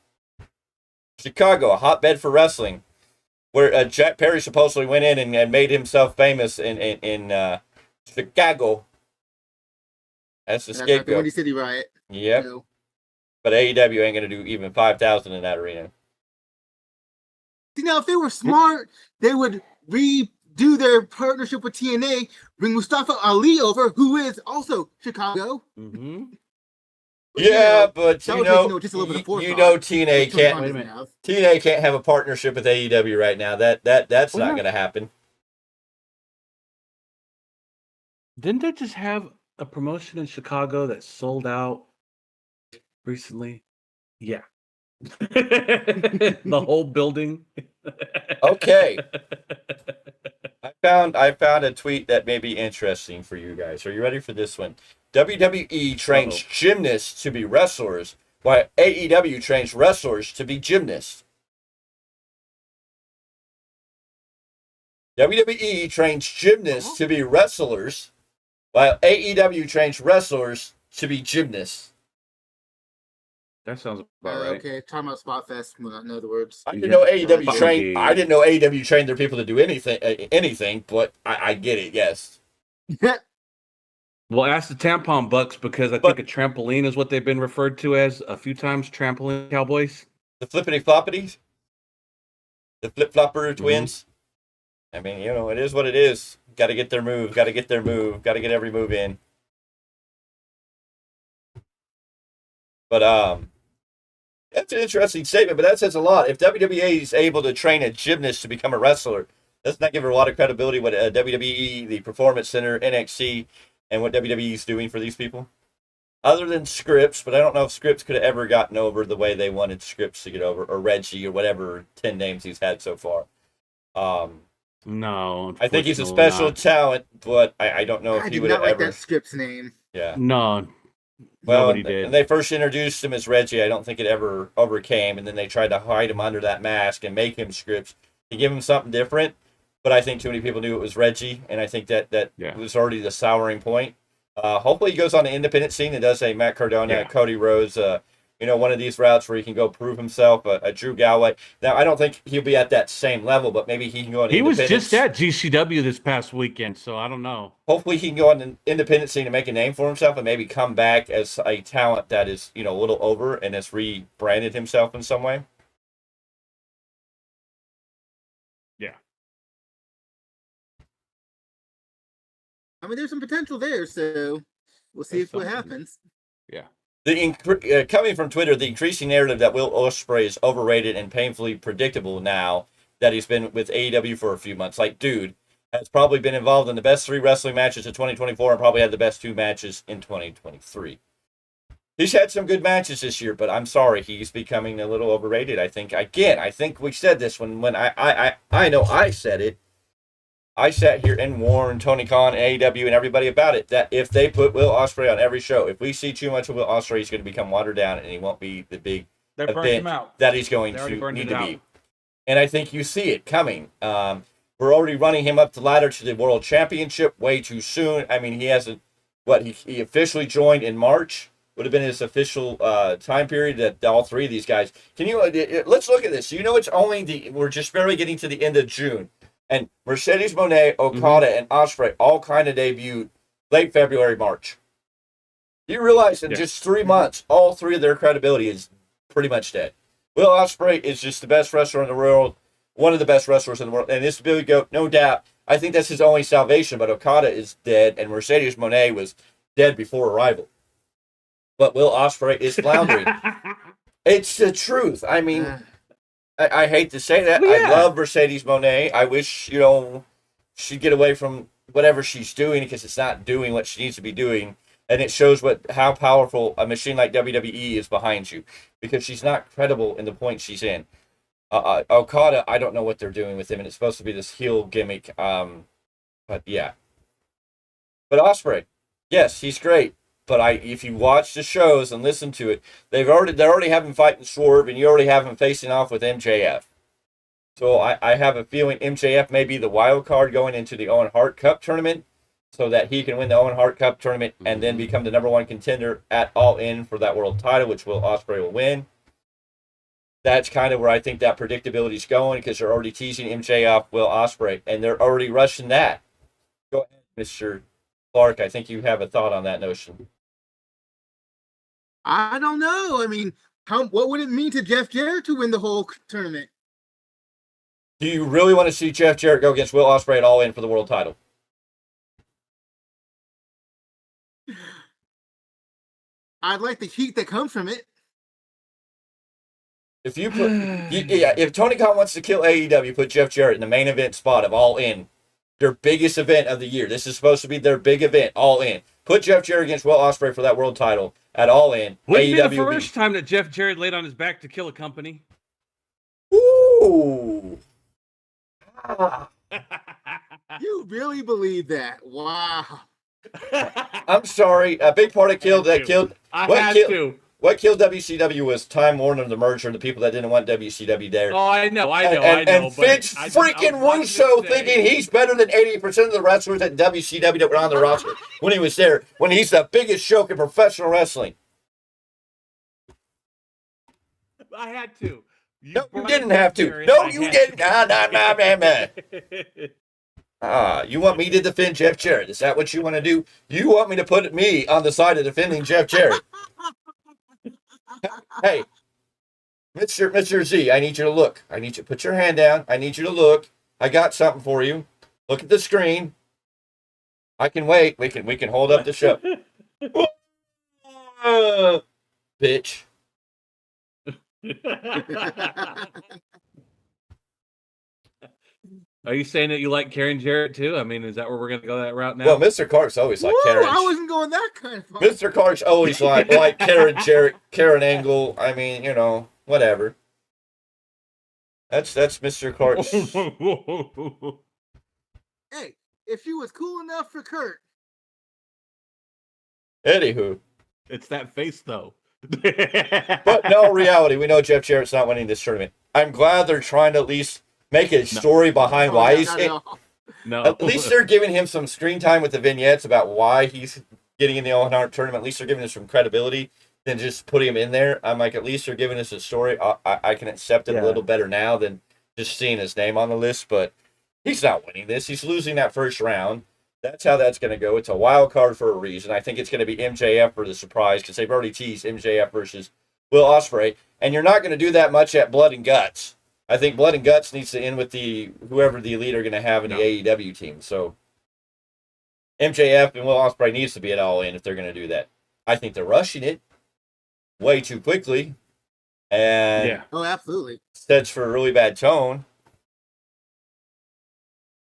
Chicago, a hotbed for wrestling, where Jack Perry supposedly went in and made himself famous in Chicago. That's the That's not the scapegoat. Windy City Riot. Yep. No. But AEW ain't going to do even 5,000 in that arena. See, now, if they were smart, they would redo their partnership with TNA, bring Mustafa Ali over, who is also Chicago. Mm-hmm. Yeah, but that you would know, take, just a little bit of forethought. you know, TNA Which Tony Khan can't. doesn't have. TNA can't have a partnership with AEW right now. That's Well, not no. going to happen. Didn't they just have a promotion in Chicago that sold out recently? Yeah. The whole building. Okay. I found a tweet that may be interesting for you guys. Are you ready for this one? WWE trains Uh-oh. gymnasts to be wrestlers, while AEW trains wrestlers to be gymnasts. WWE trains gymnasts to be wrestlers, while AEW trains wrestlers to be gymnasts. That sounds about right. Okay, talking about Spot Fest, well, in other words. I didn't know AEW Funky. trained. I didn't know AEW trained their people to do anything. But I get it. Yes. Well, ask the tampon bucks because I think a trampoline is what they've been referred to as a few times. Trampoline cowboys. The flippity floppities, the flip flopper twins. I mean, you know, it is what it is. Got to get their move. Got to get their move. Got to get every move in. But that's an interesting statement. But that says a lot. If WWE is able to train a gymnast to become a wrestler, doesn't that give her a lot of credibility? What WWE, the Performance Center, NXT, and what WWE is doing for these people? Other than Scripps, but I don't know if Scripps could have ever gotten over the way they wanted Scripps to get over, or Reggie, or whatever 10 names he's had so far. No, I think he's a unfortunately special not. talent, but I don't know if I he did would not have like ever. that Scripps name. Yeah. No, Well, nobody did. and they first introduced him as Reggie. I don't think it ever overcame, and then they tried to hide him under that mask and make him Scripps to give him something different. But I think too many people knew it was Reggie, and I think that Yeah. was already the souring point. Hopefully, he goes on the independent scene and does a Matt Cardona, Yeah. Cody Rhodes, one of these routes where he can go prove himself. A Drew Galloway. Now, I don't think he'll be at that same level, but maybe he can go on. He was independence. just at GCW this past weekend, so I don't know. Hopefully he can go on the independent scene and make a name for himself and maybe come back as a talent that is, a little over and has rebranded himself in some way. Yeah. I mean, there's some potential there, so we'll see There's what something. happens. Yeah. Coming from Twitter, the increasing narrative that Will Ospreay is overrated and painfully predictable now that he's been with AEW for a few months. Like, dude, has probably been involved in the best 3 wrestling matches of 2024 and probably had the best 2 matches in 2023. He's had some good matches this year, but I'm sorry, he's becoming a little overrated. I think we said this when I know I said it. I sat here and warned Tony Khan, AEW, and everybody about it, that if they put Will Ospreay on every show, if we see too much of Will Ospreay, he's going to become watered down and he won't be the big They burned event him out. that he's going They already to burned need it to out. be. And I think you see it coming. We're already running him up the ladder to the World Championship way too soon. I mean, he hasn't, he officially joined in March. Would have been his official time period that all 3 of these guys. Let's look at this. We're just barely getting to the end of June. And Mercedes Moné, Okada, and Ospreay all kind of debuted late February, March. You realize in just 3 months, all 3 of their credibility is pretty much dead. Will Ospreay is just the best wrestler in the world, one of the best wrestlers in the world. And this Billy Goat, no doubt, I think that's his only salvation. But Okada is dead, and Mercedes Moné was dead before arrival. but Will Ospreay is floundering. It's the truth. I mean, I hate to say that. Well, yeah. I love Mercedes Moné. I wish, she'd get away from whatever she's doing because it's not doing what she needs to be doing. And it shows how powerful a machine like WWE is behind you because she's not credible in the point she's in. Okada, I don't know what they're doing with him, and it's supposed to be this heel gimmick. But yeah. But Ospreay, yes, he's great. But if you watch the shows and listen to it, they're already having fighting Swerve, and you already have him facing off with MJF. So I have a feeling MJF may be the wild card going into the Owen Hart Cup tournament, so that he can win the Owen Hart Cup tournament and then become the number one contender at All In for that world title, which Will Ospreay will win. That's kind of where I think that predictability is going because they're already teasing MJF, Will Ospreay, and they're already rushing that. Go ahead, Mr. Clarke. I think you have a thought on that notion. I don't know. I mean, what would it mean to Jeff Jarrett to win the whole tournament? Do you really want to see Jeff Jarrett go against Will Ospreay at All In for the world title? I'd like the heat that comes from it. If you put, if Tony Khan wants to kill AEW, put Jeff Jarrett in the main event spot of All In, their biggest event of the year. This is supposed to be their big event, All In. Put Jeff Jarrett against Will Ospreay for that world title at All In. Wouldn't be the first time that Jeff Jarrett laid on his back to kill a company. Ooh. You really believe that? Wow. I'm sorry. A big part of what killed WCW was Time Warner, the merger, and the people that didn't want WCW there. Oh, I know. And Vince freaking Russo thinking he's better than 80% of the wrestlers at WCW that were on the roster when he was there, when he's the biggest joke in professional wrestling. I had to. No, you didn't have to. No, you didn't. You want me to defend Jeff Jarrett? Is that what you want to do? You want me to put me on the side of defending Jeff Jarrett? Hey, Mr. Z, I need you to look. I need you to put your hand down. I need you to look. I got something for you. Look at the screen. I can wait. We can hold up the show. Bitch. Are you saying that you like Karen Jarrett too? I mean, is that where we're going to go that route now? Well, Mr. Clark's always like Karen. I wasn't going that kind of far. Mr. Clark's always like Karen Jarrett, Karen Angle. I mean, whatever. That's Mr. Clark's. Hey, if she was cool enough for Kurt. Anywho. It's that face, though. But no, reality, we know Jeff Jarrett's not winning this tournament. I'm glad they're trying to at least make a story behind why he's in. No. At least they're giving him some screen time with the vignettes about why he's getting in the Owen Hart tournament. At least they're giving us some credibility than just putting him in there. I'm like, at least they're giving us a story. I can accept it a little better now than just seeing his name on the list. But he's not winning this. He's losing that first round. That's how that's going to go. It's a wild card for a reason. I think it's going to be MJF for the surprise because they've already teased MJF versus Will Ospreay. And you're not going to do that much at Blood and Guts. I think Blood and Guts needs to end with whoever the elite are going to have in the AEW team. So MJF and Will Ospreay needs to be at All In if they're going to do that. I think they're rushing it way too quickly. And oh, absolutely. Sets for a really bad tone.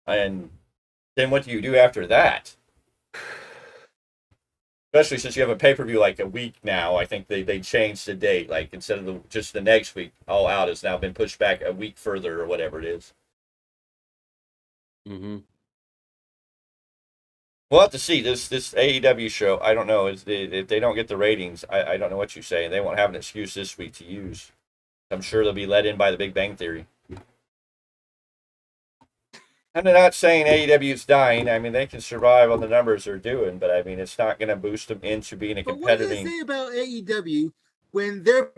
And then what do you do after that? Especially since you have a pay-per-view like a week now. I think they changed the date. Like instead of just the next week, All Out has now been pushed back a week further or whatever it is. Mm-hmm. We'll have to see this AEW show. I don't know. If they don't get the ratings, I don't know what you say. They won't have an excuse this week to use. I'm sure they'll be let in by the Big Bang Theory. I'm not saying AEW is dying. I mean, they can survive on the numbers they're doing, but I mean, it's not going to boost them into being a competitive. What do they say about AEW when their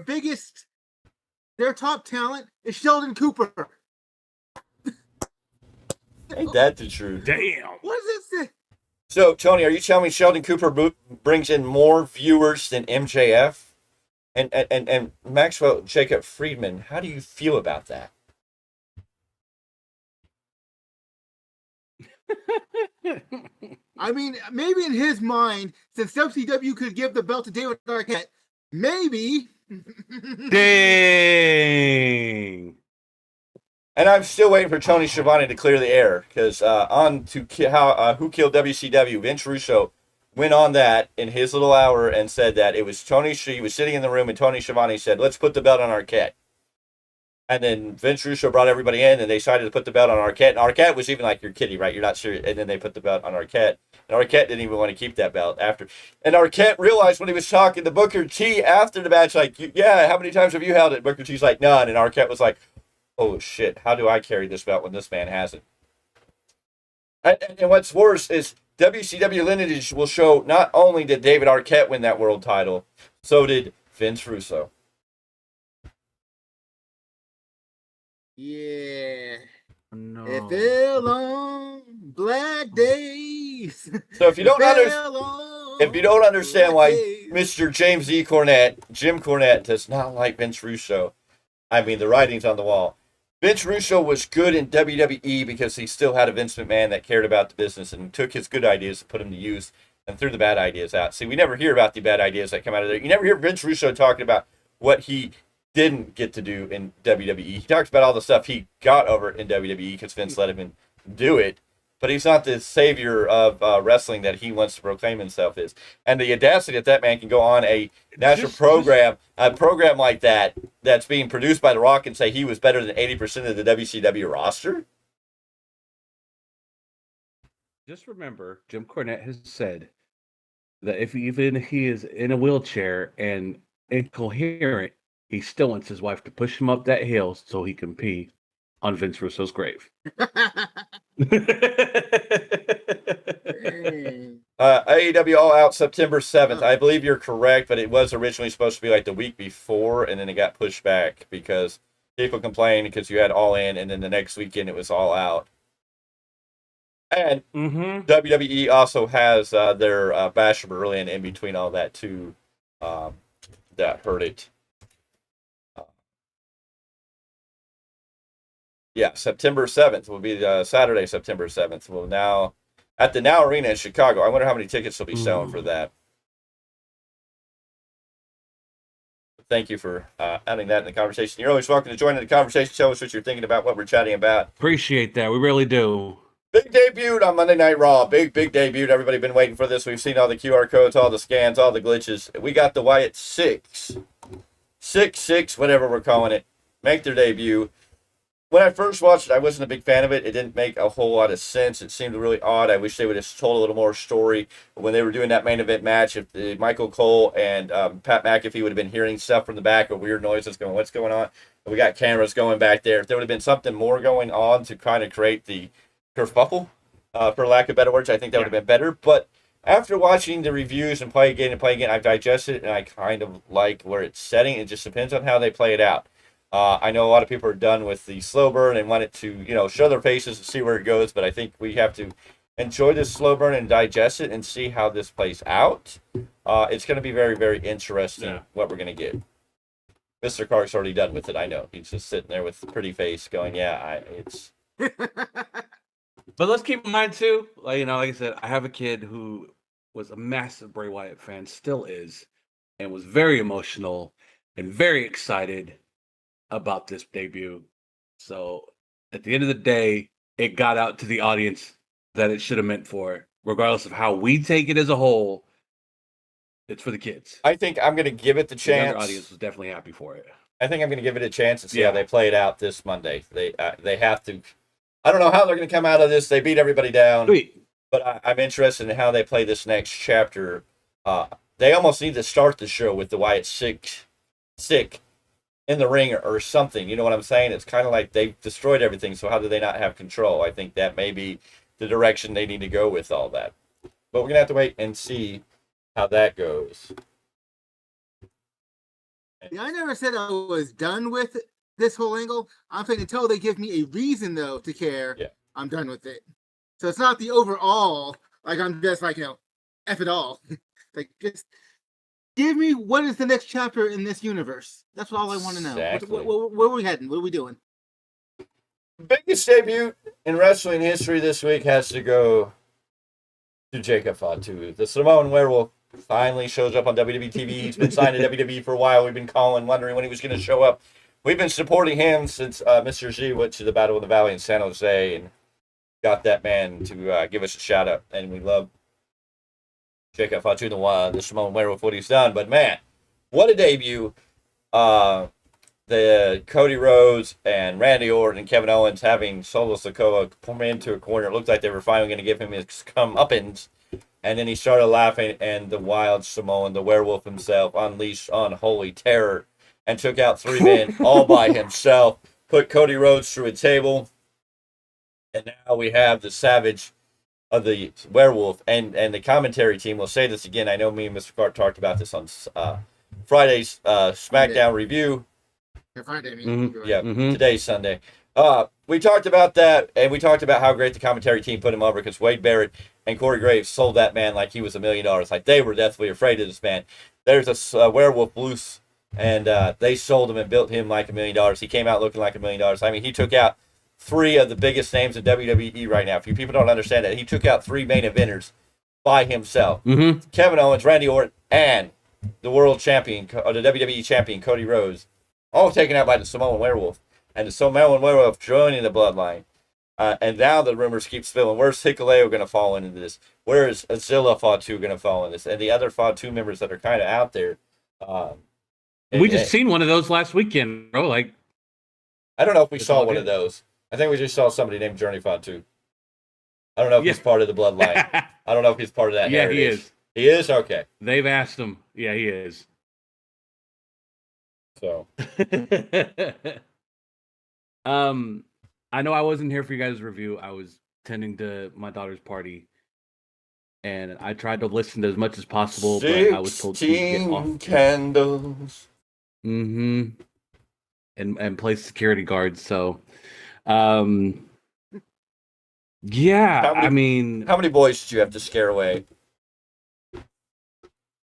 top talent is Sheldon Cooper? Ain't that the truth? Damn. What does it say? So, Tony, are you telling me Sheldon Cooper brings in more viewers than MJF? And Maxwell Jacob Friedman, how do you feel about that? I mean, maybe in his mind, since WCW could give the belt to David Arquette, maybe. Dang. And I'm still waiting for Tony Schiavone to clear the air because on to Who Killed WCW, Vince Russo went on that in his little hour and said that it was he was sitting in the room and Tony Schiavone said, let's put the belt on Arquette. And then Vince Russo brought everybody in and they decided to put the belt on Arquette. And Arquette was even like, you're kidding, right? You're not serious. And then they put the belt on Arquette. And Arquette didn't even want to keep that belt after. And Arquette realized when he was talking to Booker T after the match, like, yeah, how many times have you held it? Booker T's like, none. And Arquette was like, oh shit, how do I carry this belt when this man hasn't? And what's worse is WCW lineage will show not only did David Arquette win that world title, so did Vince Russo. Yeah. No. It fell on black days. So if you don't understand why days. Mr. James E. Cornette, Jim Cornette, does not like Vince Russo, I mean, the writing's on the wall. Vince Russo was good in WWE because he still had a Vince McMahon that cared about the business and took his good ideas and put them to use and threw the bad ideas out. See, we never hear about the bad ideas that come out of there. You never hear Vince Russo talking about what he didn't get to do in WWE. He talks about all the stuff he got over in WWE because Vince let him do it. But he's not the savior of wrestling that he wants to proclaim himself is. And the audacity that man can go on a national program like that, that's being produced by The Rock and say he was better than 80% of the WCW roster? Just remember, Jim Cornette has said that if even he is in a wheelchair and incoherent, he still wants his wife to push him up that hill so he can pee on Vince Russo's grave. AEW All Out September 7th. I believe you're correct, but it was originally supposed to be like the week before, and then it got pushed back because people complained because you had All In, and then the next weekend it was All Out. And WWE also has their Bash Berlin in between all that too. That hurt it. Yeah, September 7th will be Saturday, September 7th. Well, now at the Now Arena in Chicago. I wonder how many tickets will be selling for that. Thank you for adding that in the conversation. You're always welcome to join in the conversation. Tell us what you're thinking about what we're chatting about. Appreciate that. We really do. Big debut on Monday Night Raw. Big debut. Everybody been waiting for this. We've seen all the QR codes, all the scans, all the glitches. We got the Wyatt 6, whatever we're calling it, make their debut. When I first watched it, I wasn't a big fan of it. It didn't make a whole lot of sense. It seemed really odd. I wish they would have told a little more story. When they were doing that main event match, if Michael Cole and Pat McAfee would have been hearing stuff from the back or weird noises going, what's going on? And we got cameras going back there. If there would have been something more going on to kind of create the kerfuffle, for lack of better words, I think that would have been better. But after watching the reviews and play again, I've digested it, and I kind of like where it's setting. It just depends on how they play it out. I know a lot of people are done with the slow burn and want it to, show their faces and see where it goes, but I think we have to enjoy this slow burn and digest it and see how this plays out. It's going to be very, very interesting what we're going to get. Mr. Clark's already done with it, I know. He's just sitting there with a pretty face going, it's... But let's keep in mind, too, like I said, I have a kid who was a massive Bray Wyatt fan, still is, and was very emotional and very excited about this debut. So at the end of the day, it got out to the audience that it should have meant for, regardless of how we take it as a whole. It's for the kids. I think I'm going to give it the chance. The younger audience was definitely happy for it. I think I'm going to give it a chance and see how they play it out this Monday. They have to. I don't know how they're going to come out of this. They beat everybody down. Sweet. But I'm interested in how they play this next chapter. They almost need to start the show with the Wyatt sick in the ring or something. You know what I'm saying? It's kind of like they've destroyed everything, so how do they not have control? I think that may be the direction they need to go with all that. But we're going to have to wait and see how that goes. Yeah, I never said I was done with this whole angle. I'm saying until they give me a reason, though, to care, I'm done with it. So it's not the overall, like I'm just like, F it all. Like, just give me what is the next chapter in this universe. That's all I want to know. Exactly. Where are we heading? What are we doing? Biggest debut in wrestling history this week has to go to Jacob Fatu. The Samoan Werewolf finally shows up on WWE TV. He's been signed to WWE for a while. We've been calling, wondering when he was going to show up. We've been supporting him since Mr. Z went to the Battle of the Valley in San Jose and got that man to give us a shout out. And we love Jacob Fatu, the Samoan Werewolf, what he's done. But man, what a debut. The Cody Rhodes and Randy Orton and Kevin Owens having Solo Sikoa come into a corner. It looked like they were finally going to give him his comeuppance. And then he started laughing, and the wild Samoan, the werewolf himself, unleashed unholy terror and took out 3 men all by himself, put Cody Rhodes through a table. And now we have the savage of the werewolf. And the commentary team will say this again. I know me and Mr. Clarke talked about this on Friday's SmackDown review. Friday, Today's Sunday. We talked about that, and we talked about how great the commentary team put him over because Wade Barrett and Corey Graves sold that man like he was $1 million. Like, they were deathly afraid of this man. There's a werewolf loose, and they sold him and built him like $1 million. He came out looking like $1 million. I mean, he took out 3 of the biggest names in WWE right now. If you people don't understand that, he took out 3 main eventers by himself. Kevin Owens, Randy Orton, and the world champion, or the WWE champion, Cody Rhodes, all taken out by the Samoan Werewolf. And the Samoan Werewolf joining the bloodline. And now the rumors keep spilling. Where's Hikuleo going to fall into this? Where is Azilla Fatu going to fall in this? And the other Fatu members that are kind of out there. We just seen one of those last weekend, bro. Like, I don't know if we saw one of those. I think we just saw somebody named Journey Fatu. I don't know if he's part of the bloodline. I don't know if he's part of that heritage. He is. He is? Okay. They've asked him. Yeah, he is. So. I know I wasn't here for you guys' review. I was tending to my daughter's party, and I tried to listen to as much as possible, but I was told to get off. Candles. And place security guards. So, yeah. How many boys did you have to scare away?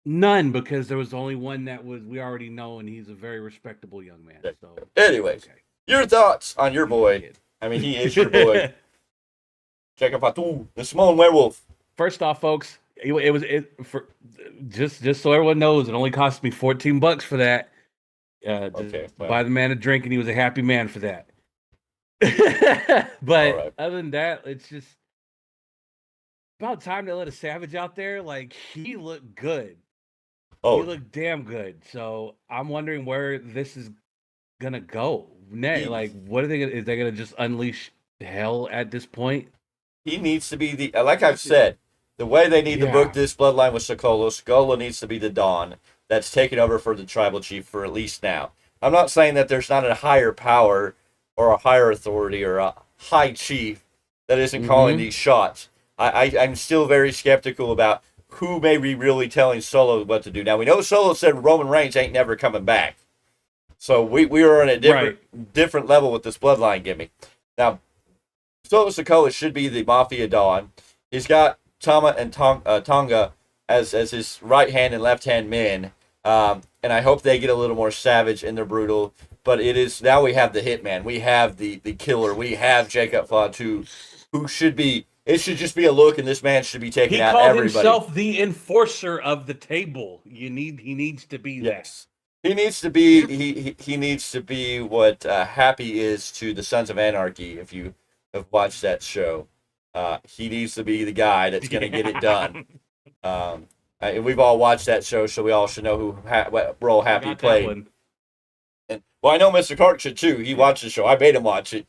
None, because there was only one that we already know, and he's a very respectable young man. So, anyways, your thoughts on your boy? I mean, he is your boy. Check out Fatu, the Samoan Werewolf. First off, folks, just so everyone knows, it only cost me $14 for that. Buy the man a drink, and he was a happy man for that. But other than that, it's just about time to let a savage out there. Like, he looked good. He looked damn good. So I'm wondering where this is gonna go next. Like, what are they gonna? Is they gonna just unleash hell at this point? He needs to be the, like I've said, the way they need to book this bloodline with Sikola. Sikola needs to be the Don that's taking over for the tribal chief for at least now. I'm not saying that there's not a higher power or a higher authority or a high chief that isn't calling these shots. I'm still very skeptical about who may be really telling Solo what to do. Now, we know Solo said Roman Reigns ain't never coming back. So we are on a different level with this bloodline gimmick. Now, Solo Sikoa should be the Mafia Don. He's got Tama and Tonga as his right hand and left hand men. And I hope they get a little more savage and they're brutal. But it is, now we have the Hitman. We have the killer. We have Jacob Fatu, who should be, it should just be a look, and this man should be taking out everybody. He called himself the enforcer of the table. He needs to be that. He needs to be he needs to be what Happy is to the Sons of Anarchy. If you have watched that show, he needs to be the guy that's going to get it done. We've all watched that show, so we all should know what role Happy played. And, well, I know Mr. Clarke should too. He watched the show. I made him watch it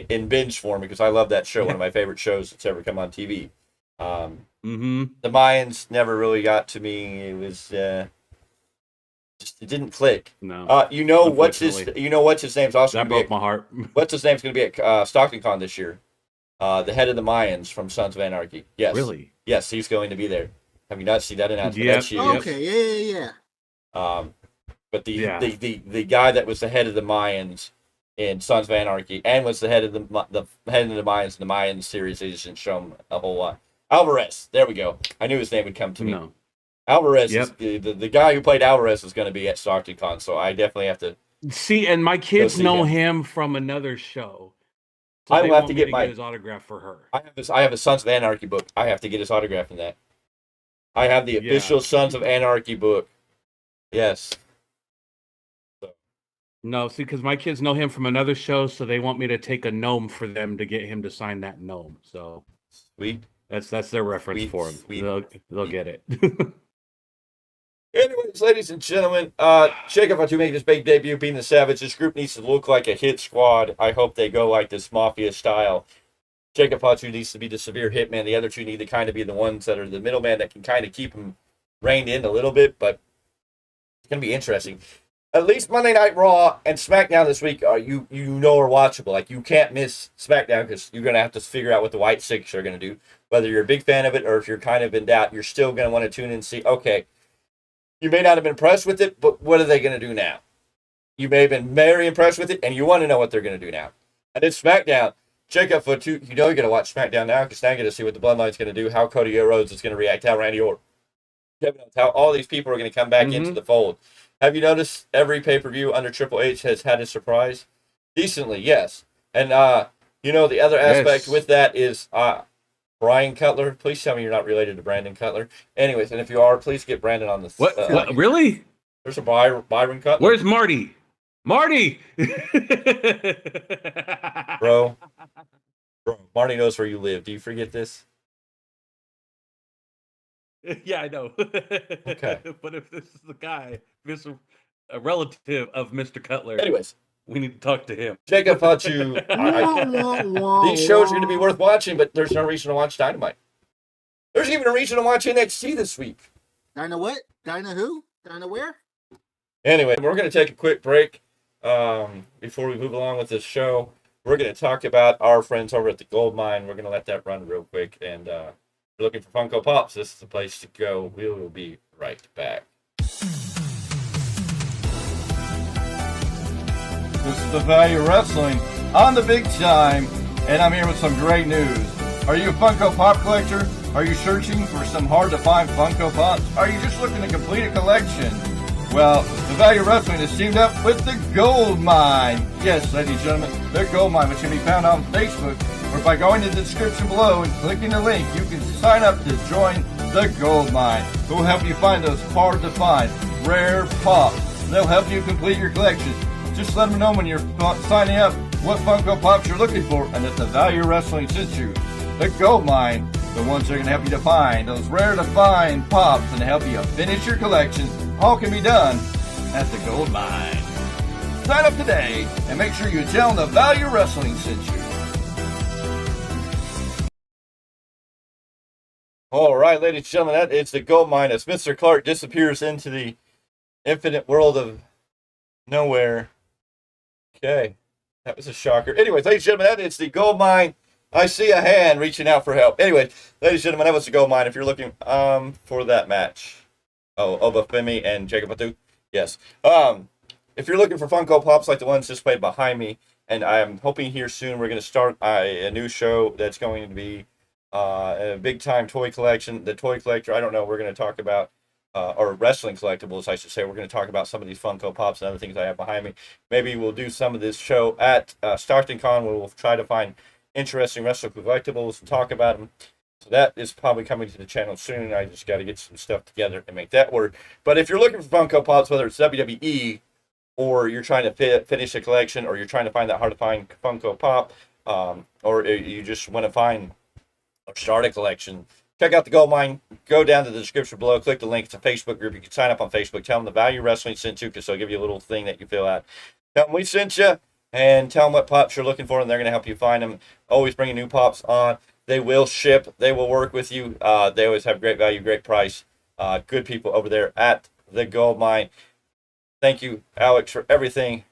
in binge form because I love that show. One of my favorite shows that's ever come on TV. The Mayans never really got to me. It was just, it didn't click. No. What's his name's also that broke my heart. What's his name's going to be at Stockton Con this year? The head of the Mayans from Sons of Anarchy. Yes. Really? Yes, he's going to be there. Have you not seen that announcement? Yeah. That's huge. Okay. Yeah. But the guy that was the head of the Mayans in Sons of Anarchy and was the head of the head of the Mayans in the Mayans series, they just didn't show him a whole lot. Alvarez, there we go. I knew his name would come to me. No. Alvarez, is, the guy who played Alvarez is going to be at Stockton Con, so I definitely have to see. And my kids know him from another show. So I they will have want to me get to my. get his autograph for her. I have a Sons of Anarchy book. I have to get his autograph in that. I have the official Yeah. Sons of Anarchy book. Yes. No, see, because my kids know him from another show, so they want me to take a gnome for them to get him to sign that gnome. So Sweet. that's their reference Sweet, for him. sweet, They'll get it. Anyways, ladies and gentlemen, Jacob about to make his big debut, being the Savage. This group needs to look like a hit squad. I hope they go like this mafia style. Jacob Fatu needs to be the severe hitman. The other two need to kind of be the ones that are the middleman that can kind of keep him reined in a little bit. But it's going to be interesting. At least Monday Night Raw and SmackDown this week are you know are watchable. Like, you can't miss SmackDown because you're going to have to figure out what the White Six are going to do. Whether you're a big fan of it or if you're kind of in doubt, you're still going to want to tune in and see, okay, you may not have been impressed with it, but what are they going to do now? You may have been very impressed with it, and you want to know what they're going to do now. And it's SmackDown. Jacob Fatu, you know you're going to watch SmackDown now because now you're going to see what the Bloodline's going to do, how Cody Rhodes is going to react, how Randy Orton, Kevin Owens, how all these people are going to come back into the fold. Have you noticed every pay-per-view under Triple H has had a surprise? Decently, yes. And, the other aspect with that is Brian Cutler. Please tell me you're not related to Brandon Cutler. Anyways, and if you are, please get Brandon on this. What? Really? There's a Byron Cutler. Where's Marty? Marty! Bro, Marty knows where you live. Do you forget this? Yeah, I know. Okay. But if this is the guy, a relative of Mr. Cutler, Anyways, we need to talk to him. Jacob Fatu, these shows are going to be worth watching, but there's no reason to watch Dynamite. There's even a reason to watch NXT this week. Dinah what? Dinah who? Dinah where? Anyway, we're going to take a quick break before we move along with this show. We're going to talk about our friends over at the Goldmine. We're going to let that run real quick. And if you're looking for Funko Pops, this is the place to go. We will be right back. This is the Value Wrestling on the Big Tyme, and I'm here with some great news. Are you a Funko Pop collector? Are you searching for some hard-to-find Funko Pops? Are you just looking to complete a collection? Well, the Value Wrestling is teamed up with the Goldmine. Yes, ladies and gentlemen, the Goldmine, which can be found on Facebook, or by going to the description below and clicking the link, you can sign up to join the Goldmine, who will help you find those hard-to-find, rare pops. They'll help you complete your collection. Just let them know when you're signing up what Funko Pops you're looking for and that the Value Wrestling sent you. The Goldmine, the ones that are going to help you to find those rare-to-find pops and help you finish your collection. All can be done at the Goldmine. Sign up today and make sure you tell them the Value Wrestling sent you. All right, ladies and gentlemen, that is the Goldmine as Mr. Clarke disappears into the infinite world of nowhere. Okay, that was a shocker. Anyways, ladies and gentlemen, that is the Goldmine. I see a hand reaching out for help. Anyways, ladies and gentlemen, that was the Goldmine. If you're looking for that match. Oh, Obafemi and Jacob Fatu. Yes. If you're looking for Funko Pops like the ones displayed behind me, and I'm hoping here soon we're going to start a new show that's going to be a Big Tyme toy collection. The toy collector, I don't know, we're going to talk about, or wrestling collectibles, I should say. We're going to talk about some of these Funko Pops and other things I have behind me. Maybe we'll do some of this show at Stockton Con, where we'll try to find interesting wrestling collectibles and talk about them. So that is probably coming to the channel soon. I just got to get some stuff together and make that work. But if you're looking for Funko Pops, whether it's WWE or you're trying to finish a collection, or you're trying to find that hard-to-find Funko Pop, or you just want to find or start a collection, check out the Goldmine. Go down to the description below. Click the link. It's a Facebook group. You can sign up on Facebook. Tell them the Value Wrestling sent you, because they'll give you a little thing that you fill out. Tell them we sent you, and tell them what pops you're looking for, and they're going to help you find them. Always bringing new pops on. They will ship. They will work with you. They always have great value, great price. Good people over there at the Goldmine. Thank you, Alex, for everything.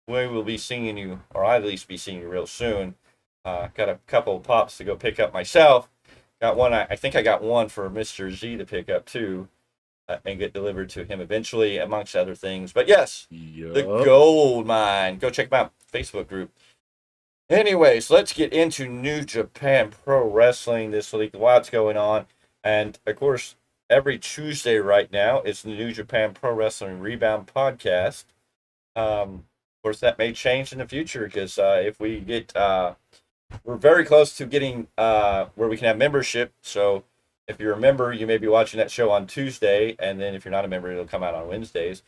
We will be seeing you, or I'll at least be seeing you real soon. Got a couple of pops to go pick up myself. Got one. I think I got one for Mr. Z to pick up too, and get delivered to him eventually, amongst other things. But yes, the Goldmine. Go check them out. Facebook group. Anyways, let's get into New Japan Pro Wrestling this week. Lots going on. And, of course, every Tuesday right now is the New Japan Pro Wrestling Rebound podcast. Of course, that may change in the future, because if we get we're very close to getting where we can have membership. So if you're a member, you may be watching that show on Tuesday, and then if you're not a member, it'll come out on Wednesdays.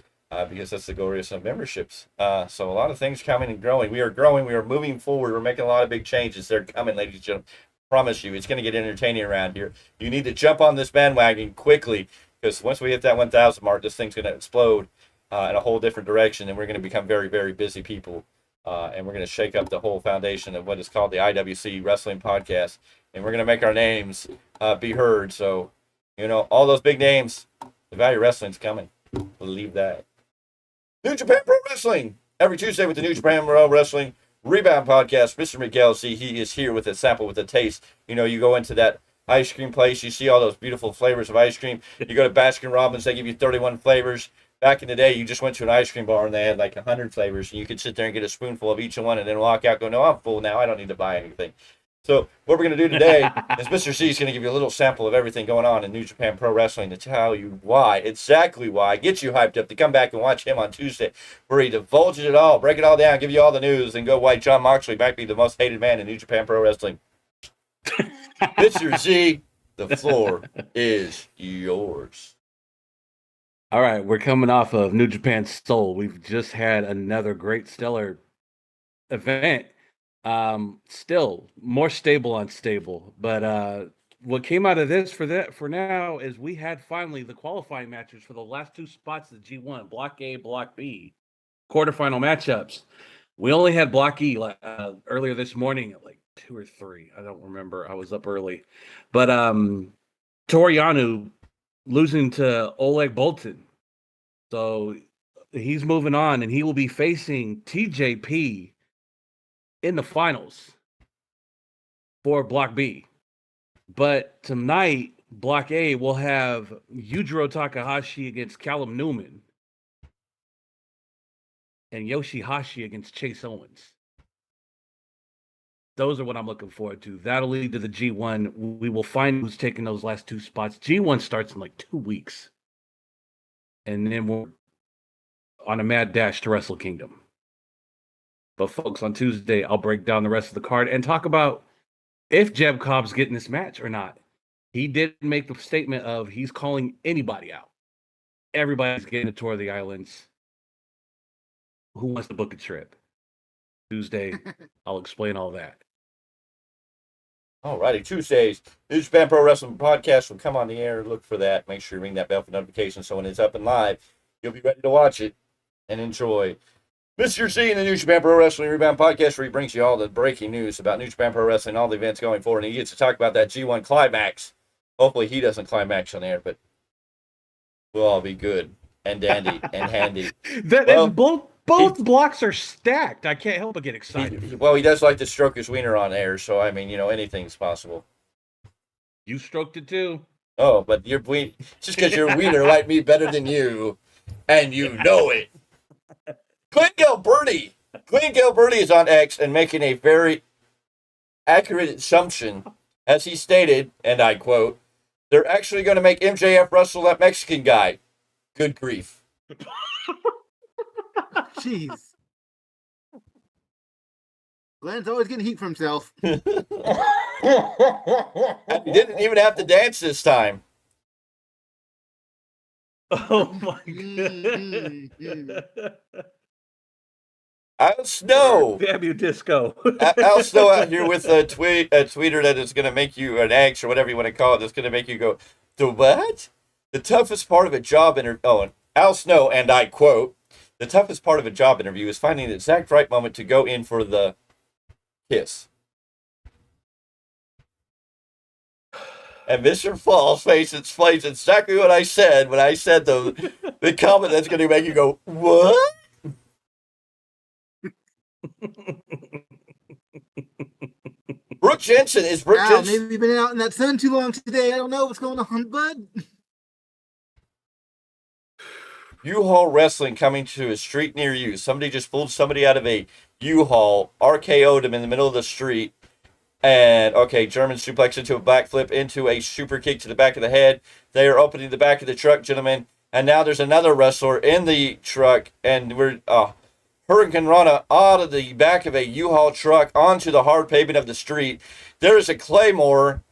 Because that's the glorious of memberships. So a lot of things coming and growing. We are growing. We are moving forward. We're making a lot of big changes. They're coming, ladies and gentlemen. Promise you, it's going to get entertaining around here. You need to jump on this bandwagon quickly, because once we hit that 1,000 mark, this thing's going to explode in a whole different direction, and we're going to become very, very busy people. And we're going to shake up the whole foundation of what is called the IWC Wrestling Podcast, and we're going to make our names be heard. So, all those big names, the Value Wrestling's coming. Believe that. New Japan Pro Wrestling every Tuesday with the New Japan Pro Wrestling Rebound Podcast. Mr. Miguel Z, he is here with a sample, with a taste. You go into that ice cream place, you see all those beautiful flavors of ice cream. You go to Baskin Robbins, they give you 31 flavors. Back in the day, you just went to an ice cream bar and they had like 100 flavors, and you could sit there and get a spoonful of each one and then walk out, go, no, I'm full now. I don't need to buy anything. So what we're going to do today is Mr. C is going to give you a little sample of everything going on in New Japan Pro Wrestling to tell you exactly why, get you hyped up to come back and watch him on Tuesday, where he divulges it all, break it all down, give you all the news, and go why Jon Moxley might be the most hated man in New Japan Pro Wrestling. Mr. Z, the floor is yours. All right, we're coming off of New Japan Soul. We've just had another great stellar event. Still more stable, unstable. But what came out of this for now is we had finally the qualifying matches for the last two spots of the G1, Block A, Block B, quarterfinal matchups. We only had Block E earlier this morning at like 2 or 3. I don't remember. I was up early. But Toriano losing to Oleg Boltin. So he's moving on, and he will be facing TJP in the finals for Block B. But tonight, Block A will have Yujiro Takahashi against Callum Newman and Yoshihashi against Chase Owens. Those are what I'm looking forward to. That'll lead to the G1. We will find who's taking those last two spots. G1 starts in like 2 weeks. And then we're on a mad dash to Wrestle Kingdom. But folks, on Tuesday, I'll break down the rest of the card and talk about if Jeb Cobb's getting this match or not. He did make the statement of he's calling anybody out. Everybody's getting a tour of the islands. Who wants to book a trip? Tuesday, I'll explain all that. All righty, Tuesdays, New Japan Pro Wrestling Podcast will come on the air. Look for that. Make sure you ring that bell for notifications so when it's up and live, you'll be ready to watch it and enjoy. Mr. Z in the New Japan Pro Wrestling Rebound Podcast, where he brings you all the breaking news about New Japan Pro Wrestling, all the events going forward, and he gets to talk about that G1 climax. Hopefully he doesn't climax on air, but we'll all be good and dandy and handy. Both blocks are stacked. I can't help but get excited. He does like to stroke his wiener on air, so I mean, anything's possible. You stroked it too. Oh, but just because your wiener liked me better than you, and you know it. Glenn Gilberti is on X and making a very accurate assumption, as he stated, and I quote, they're actually going to make MJF wrestle that Mexican guy. Good grief. Jeez. Glenn's always getting heat for himself. And he didn't even have to dance this time. Oh my god. Al Snow. Damn you, Disco. Al Snow out here with a tweeter that is going to make you an X or whatever you want to call it. That's going to make you go, the what? The toughest part of a job interview. Oh, Al Snow, and I quote, the toughest part of a job interview is finding the exact right moment to go in for the kiss. And Mr. Falls explains exactly what I said when I said the comment that's going to make you go, what? Brooke Jensen is Brooke Jensen. Maybe you've been out in that sun too long today. I don't know what's going on, bud. U-Haul Wrestling coming to a street near you. Somebody just pulled somebody out of a U-Haul, RKO'd him in the middle of the street, and, German suplex into a backflip, into a super kick to the back of the head. They are opening the back of the truck, gentlemen, and now there's another wrestler in the truck, and Hurricane Rana out of the back of a U-Haul truck onto the hard pavement of the street. There is a Claymore.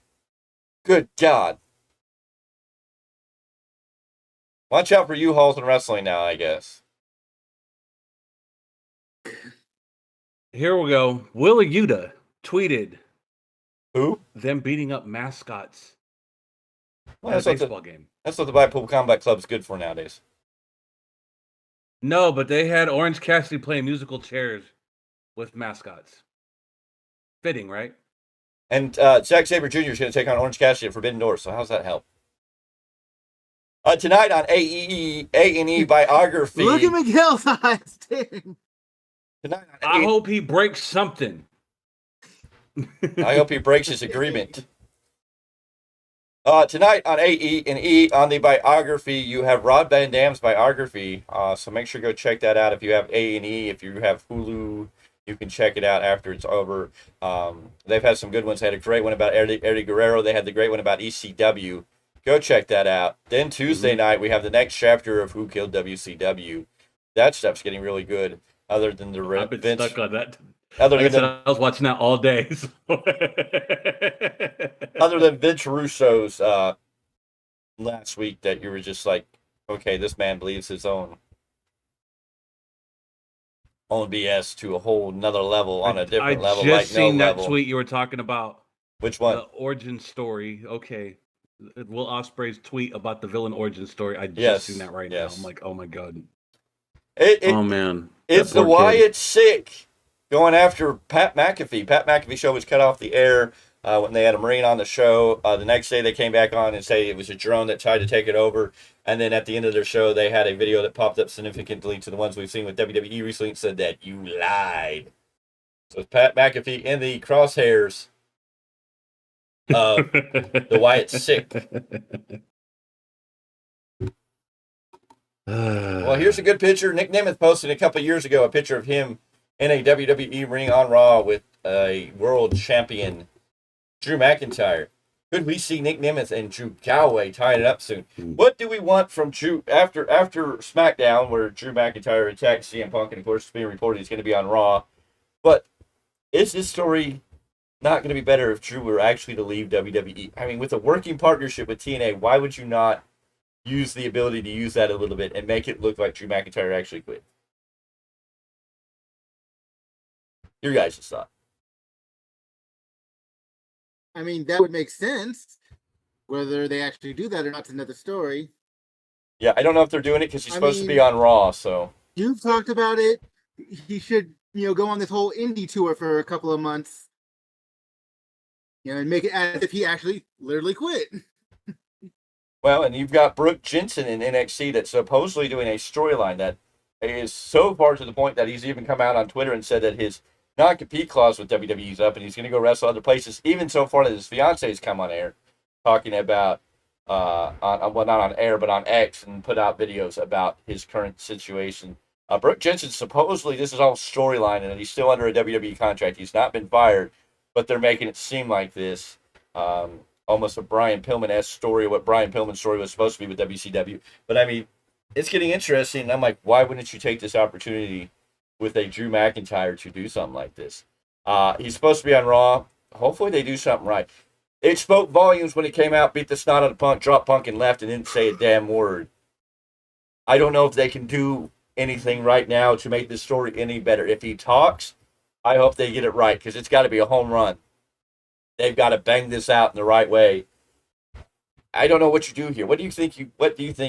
Good God. Watch out for U-Hauls in wrestling now, I guess. Here we go. Willa Yuta tweeted Who? them beating up mascots Well, at a baseball game. That's what the Blackpool Combat Club is good for nowadays. No, but they had Orange Cassidy playing musical chairs with mascots. Fitting, right? And Zack Sabre Jr. is going to take on Orange Cassidy at Forbidden Door, so how's that help? Tonight on A&E Biography. Look at Miguel's eyes. Dang. Tonight on I hope he breaks something. I hope he breaks his agreement. Tonight on A&E on the biography, you have Rob Van Dam's biography. So make sure to go check that out. If you have A&E, if you have Hulu, you can check it out after it's over. They've had some good ones. They had a great one about Eddie Guerrero. They had the great one about ECW. Go check that out. Then Tuesday night, we have the next chapter of Who Killed WCW. That stuff's getting really good. Other than the I've been stuck on that. I was watching that all day. So. Other than Vince Russo's last week, that you were just like, okay, this man believes his own BS to a whole nother level on a different level. I just seen that level. tweet you were talking about. Which one? The origin story. Okay. Will Ospreay's tweet about the villain origin story. I just seen that right now. I'm like, oh my God. Oh man. It's the Wyatt sick going after Pat McAfee. Pat McAfee show was cut off the air when they had a Marine on the show. The next day they came back on and say it was a drone that tried to take it over. And then at the end of their show, they had a video that popped up significantly to the ones we've seen with WWE recently and said that you lied. So it's Pat McAfee in the crosshairs of the Wyatt sick. Well, here's a good picture. Nick Nemeth posted a couple of years ago a picture of him in a WWE ring on Raw with a world champion, Drew McIntyre. Could we see Nick Nemeth and Drew Galloway tying it up soon? What do we want from Drew after SmackDown, where Drew McIntyre attacked CM Punk, and of course it's being reported he's going to be on Raw? But is this story not going to be better if Drew were actually to leave WWE? I mean, with a working partnership with TNA, why would you not use the ability to use that a little bit and make it look like Drew McIntyre actually quit? Your guys' thought. I mean, that would make sense. Whether they actually do that or not is another story. Yeah, I don't know if they're doing it because he's supposed to be on Raw, so. You've talked about it. He should, go on this whole indie tour for a couple of months. And make it as if he actually literally quit. Well, and you've got Brooke Jensen in NXT that's supposedly doing a storyline that is so far to the point that he's even come out on Twitter and said that his non-compete clause with WWE is up and he's going to go wrestle other places, even so far that his fiance has come on air talking about, well, not on air, but on X, and put out videos about his current situation. Brooke Jensen, supposedly this is all storyline and that he's still under a WWE contract. He's not been fired, but they're making it seem like this. Almost a Brian Pillman-esque story, what Brian Pillman's story was supposed to be with WCW. But I mean, it's getting interesting. And I'm like, why wouldn't you take this opportunity with a Drew McIntyre to do something like this? He's supposed to be on Raw. Hopefully they do something right. It spoke volumes when he came out, beat the snot out of Punk, dropped Punk and left and didn't say a damn word. I don't know if they can do anything right now to make this story any better. If he talks, I hope they get it right, because it's got to be a home run. They've got to bang this out in the right way. I don't know what you do here. What do you think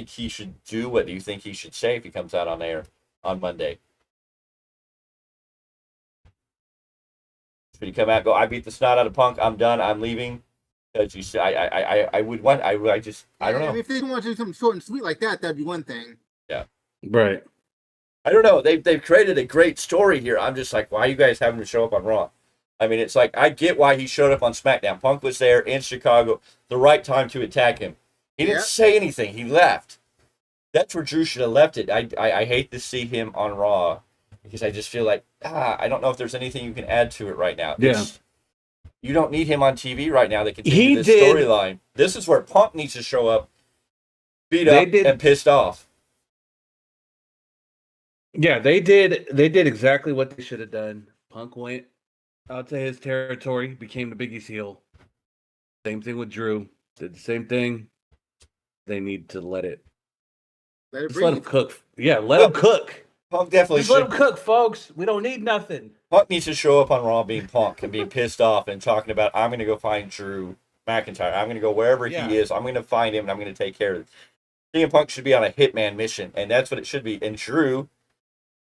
he should do? What do you think he should say if he comes out on air on Monday? Should he come out and go, I beat the snot out of Punk, I'm done, I'm leaving? Because you say, I don't know. I mean, if they didn't want to do something short and sweet like that, that'd be one thing. Yeah. Right. I don't know. They've created a great story here. I'm just like, why are you guys having to show up on Raw? I mean, it's like, I get why he showed up on SmackDown. Punk was there in Chicago, the right time to attack him. He didn't say anything. He left. That's where Drew should have left it. I hate to see him on Raw because I just feel like, I don't know if there's anything you can add to it right now. Yeah. You don't need him on TV right now that continue this storyline. This is where Punk needs to show up, beat up, and pissed off. Yeah, they did. They did exactly what they should have done. Punk went out to his territory, became the Biggie's heel. Same thing with Drew. Did the same thing. They need to let it. Let it Just let him breathe. cook. Yeah, let him cook. Punk definitely Just let him should. cook, folks. We don't need nothing. Punk needs to show up on Raw being Punk and being pissed off and talking about, I'm going to go find Drew McIntyre. I'm going to go wherever Yeah. he is. I'm going to find him and I'm going to take care of it. CM Punk should be on a hitman mission, and that's what it should be. And Drew,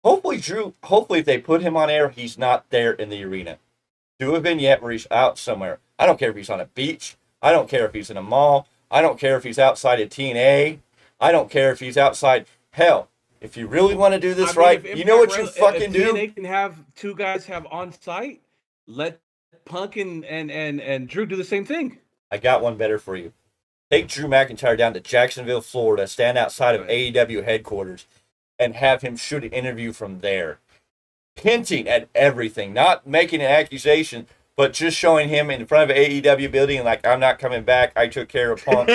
hopefully if they put him on air, he's not there in the arena. Do a vignette where he's out somewhere. I don't care if he's on a beach. I don't care if he's in a mall. I don't care if he's outside of TNA. I don't care if he's outside. Hell, if you really want to do this right, you know what you fucking do? They can have two guys have on site. Let Punk and Drew do the same thing. I got one better for you. Take Drew McIntyre down to Jacksonville, Florida, stand outside of AEW headquarters, and have him shoot an interview from there. Hinting at everything, not making an accusation, but just showing him in front of an AEW building like, I'm not coming back, I took care of Punk.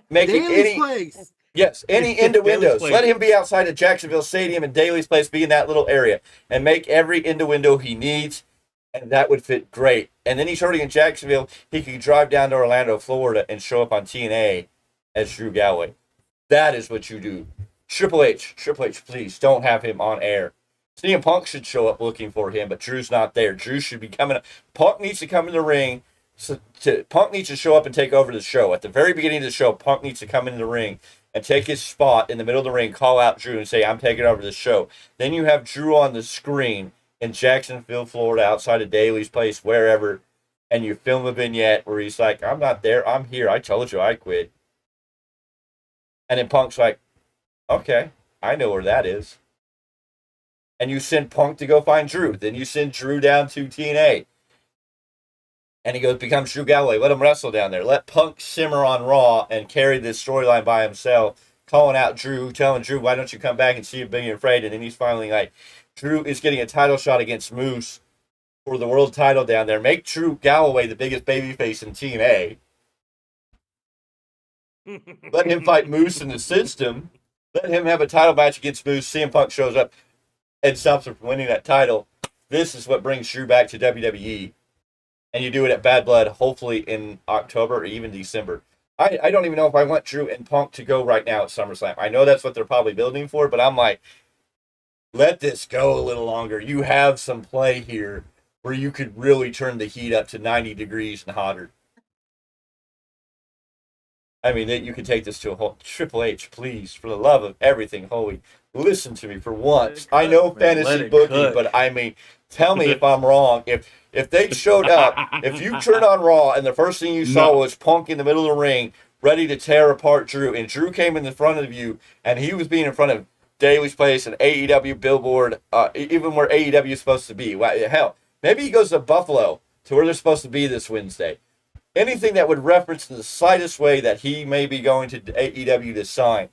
Making Daly's place. Yes, any innuendos. Place. Let him be outside of Jacksonville Stadium and Daly's place, be in that little area, and make every innuendo he needs, and that would fit great. And then he's already in Jacksonville. He could drive down to Orlando, Florida, and show up on TNA as Drew Galloway. That is what you do. Triple H, please don't have him on air. CM Punk should show up looking for him, but Drew's not there. Drew should be coming up. Punk needs to come in the ring. Punk needs to show up and take over the show. At the very beginning of the show, Punk needs to come in the ring and take his spot in the middle of the ring, call out Drew and say, I'm taking over the show. Then you have Drew on the screen in Jacksonville, Florida, outside of Daly's place, wherever, and you film a vignette where he's like, I'm not there, I'm here, I told you I quit. And then Punk's like, okay, I know where that is. And you send Punk to go find Drew. Then you send Drew down to TNA. And he becomes Drew Galloway. Let him wrestle down there. Let Punk simmer on Raw and carry this storyline by himself, calling out Drew, telling Drew, why don't you come back and see you being afraid? And then he's finally like, Drew is getting a title shot against Moose for the world title down there. Make Drew Galloway the biggest babyface in TNA. Let him fight Moose in the system. Let him have a title match against Moose. CM Punk shows up and stops him from winning that title. This is what brings Drew back to WWE. And you do it at Bad Blood, hopefully in October or even December. I don't even know if I want Drew and Punk to go right now at SummerSlam. I know that's what they're probably building for, but I'm like, let this go a little longer. You have some play here where you could really turn the heat up to 90 degrees and hotter. I mean, you could take this to a whole... Triple H, please, for the love of everything holy, listen to me for once. I know fantasy booking, but I mean, tell me if I'm wrong. If they showed up, if you turned on Raw and the first thing you saw was Punk in the middle of the ring, ready to tear apart Drew, and Drew came in the front of you, and he was being in front of Daly's place and AEW billboard, even where AEW is supposed to be. Hell, maybe he goes to Buffalo to where they're supposed to be this Wednesday. Anything that would reference in the slightest way that he may be going to AEW to sign,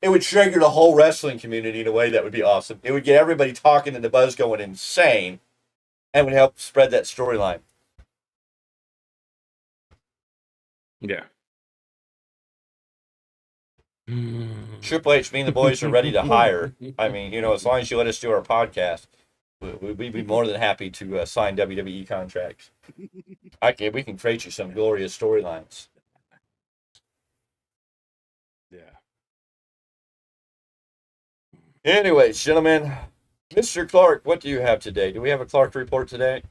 it would trigger the whole wrestling community in a way that would be awesome. It would get everybody talking and the buzz going insane, and would help spread that storyline. Yeah. Triple H, me and the boys are ready to hire. I mean, as long as you let us do our podcast, we'd be more than happy to sign WWE contracts. We can create you some glorious storylines. Yeah. Anyways, gentlemen, Mr. Clarke, what do you have today? Do we have a Clarke report today?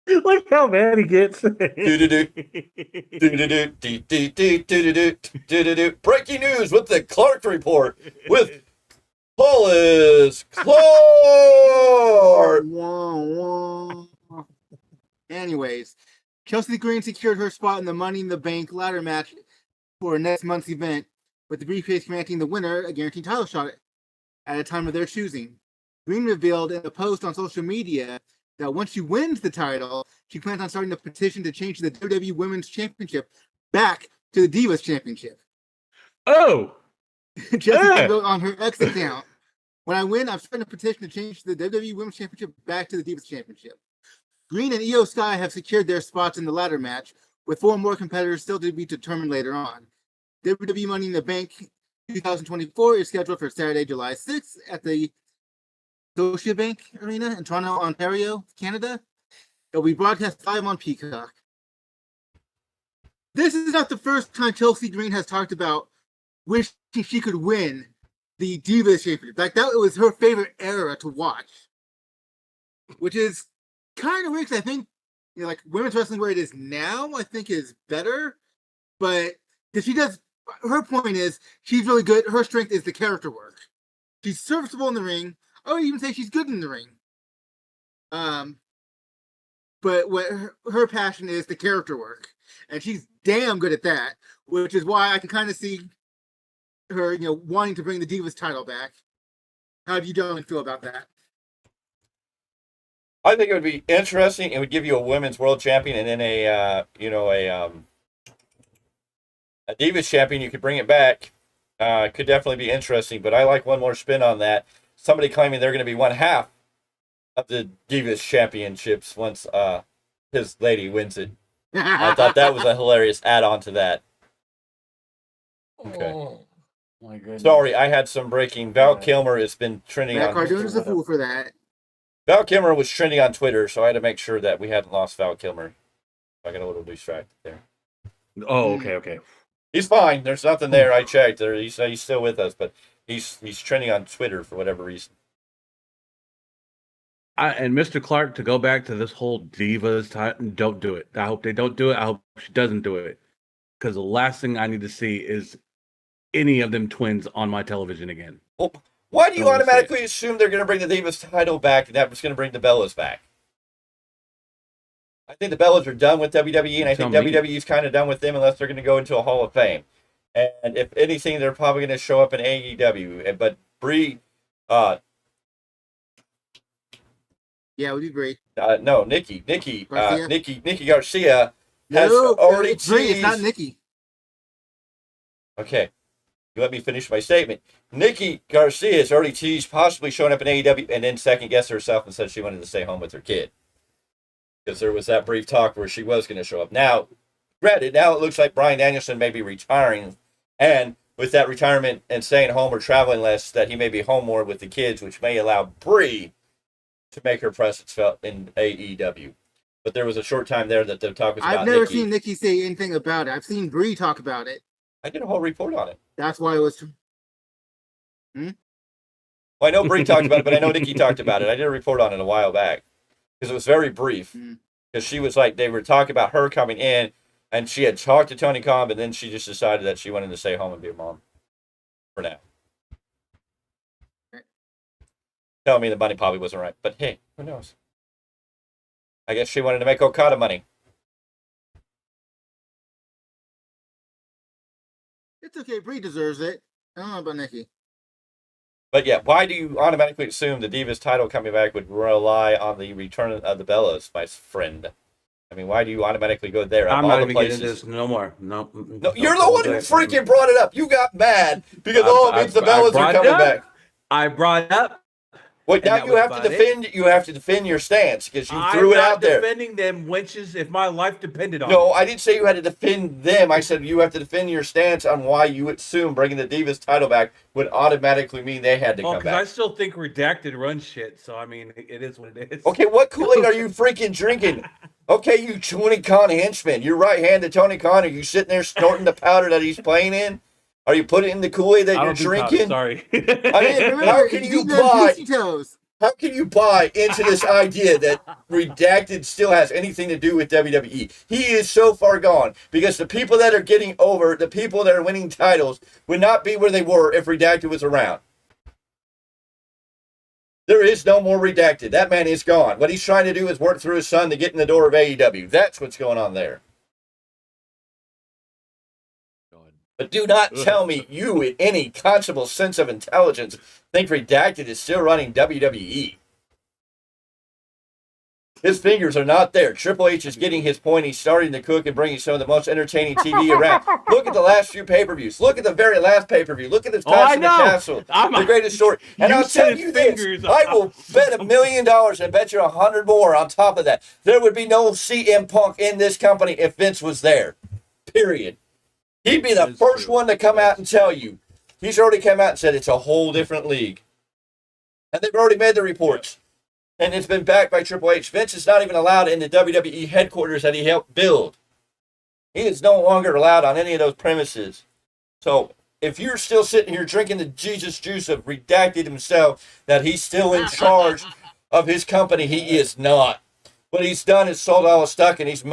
Look how mad he gets. Breaking news with the Clarke report with Paulus Clarke. Anyways, Chelsea Green secured her spot in the Money in the Bank ladder match for next month's event, with the briefcase granting the winner a guaranteed title shot at a time of their choosing. Green revealed in a post on social media that once she wins the title, she plans on starting a petition to change the WWE Women's Championship back to the Divas Championship. Oh! Chelsea wrote on her X account, when I win, I'm starting a petition to change the WWE Women's Championship back to the Divas Championship. Green and Io Sky have secured their spots in the ladder match, with 4 more competitors still to be determined later on. WWE Money in the Bank 2024 is scheduled for Saturday, July 6th at the Scotiabank Arena in Toronto, Ontario, Canada. It'll be broadcast live on Peacock. This is not the first time Chelsea Green has talked about wishing she could win the Divas Championship. Like, that was her favorite era to watch. Which is kind of weird, because I think, like, women's wrestling where it is now, I think is better. But, because she does, her point is, she's really good. Her strength is the character work. She's serviceable in the ring. I would even say she's good in the ring. But what her passion is the character work. And she's damn good at that, which is why I can kind of see her, wanting to bring the Divas title back. How do you gentlemen feel about that? I think it would be interesting. It would give you a women's world champion and then a Divas champion. You could bring it back. Could definitely be interesting, but I like one more spin on that. Somebody claiming they're going to be one half of the Divas championships once his lady wins it. I thought that was a hilarious add-on to that. Okay. Oh, my goodness. Sorry, I had some breaking. Val Kilmer has been trending Matt on. Cardoon is a fool for that. Val Kilmer was trending on Twitter, so I had to make sure that we hadn't lost Val Kilmer. I got a little distracted there. Oh, okay. He's fine. There's nothing there. I checked. He's still with us, but he's trending on Twitter for whatever reason. And Mr. Clarke, to go back to this whole Divas time, don't do it. I hope they don't do it. I hope she doesn't do it. Because the last thing I need to see is any of them twins on my television again. Well, why do you automatically assume they're going to bring the Divas title back and that was going to bring the Bellas back? I think the Bellas are done with WWE, and I think WWE's kind of done with them unless they're going to go into a Hall of Fame. And if anything, they're probably going to show up in AEW. But Brie... Yeah, it would be great. No, Nikki Garcia has No, already it's Brie, teased. it's not Nikki. Okay, you let me finish my statement. Nikki Garcia has already teased possibly showing up in AEW and then second guessed herself and said she wanted to stay home with her kid. Because there was that brief talk where she was going to show up. Now, granted, now it looks like Bryan Danielson may be retiring, and with that retirement and staying home or traveling less, that he may be home more with the kids, which may allow Brie to make her presence felt in AEW. But there was a short time there that the talk was about I've never Nikki. seen Nikki say anything about it. I've seen Brie talk about it. I did a whole report on it. That's why it was... Well, I know Brie talked about it, but I know Nikki talked about it. I did a report on it a while back because it was very brief. Because she was like, they were talking about her coming in, and she had talked to Tony Khan, but then she just decided that she wanted to stay home and be a mom for now. Telling me the money probably wasn't right, but hey, who knows? I guess she wanted to make Okada money. It's okay, Brie deserves it. I don't know about Nikki. But yeah, why do you automatically assume the Divas title coming back would rely on the return of the Bellas, my friend? I mean, why do you automatically go there? I'm not even getting this no more. No, you're the one who freaking brought it up. You got mad because it means the Bellas are coming back. I brought it up. Well, now you have to defend. You have to defend your stance because you threw it out there. I'm not defending them wenches if my life depended on it. No, I didn't say you had to defend them. I said you have to defend your stance on why you assume bringing the Divas title back would automatically mean they had to come back. I still think Redacted runs shit, so I mean, it is what it is. Okay, what Kool-Aid are you freaking drinking? Okay, you Tony Khan henchman. You're right-handed Tony Khan. Are you sitting there snorting the powder that he's playing in? Are you putting in the Kool-Aid that you're drinking? Sorry. I mean, how can you buy into this idea that Redacted still has anything to do with WWE? He is so far gone because the people that are getting over, the people that are winning titles, would not be where they were if Redacted was around. There is no more Redacted. That man is gone. What he's trying to do is work through his son to get in the door of AEW. That's what's going on there. But do not tell me you, with any conceivable sense of intelligence, think Redacted is still running WWE. His fingers are not there. Triple H is getting his point. He's starting to cook and bringing some of the most entertaining TV around. Look at the last few pay-per-views. Look at the very last pay-per-view. Look at this Clash of the Castle. The greatest story. And I'll tell you this. I will bet $1 million and bet you 100 more on top of that. There would be no CM Punk in this company if Vince was there. Period. He'd be the That's first true. one to come out That's and tell you. He's already come out and said it's a whole different league. And they've already made the reports. And it's been backed by Triple H. Vince is not even allowed in the WWE headquarters that he helped build. He is no longer allowed on any of those premises. So if you're still sitting here drinking the Jesus juice of redacted himself, that he's still in charge of his company, he is not. What he's done is sold all his stock, and he's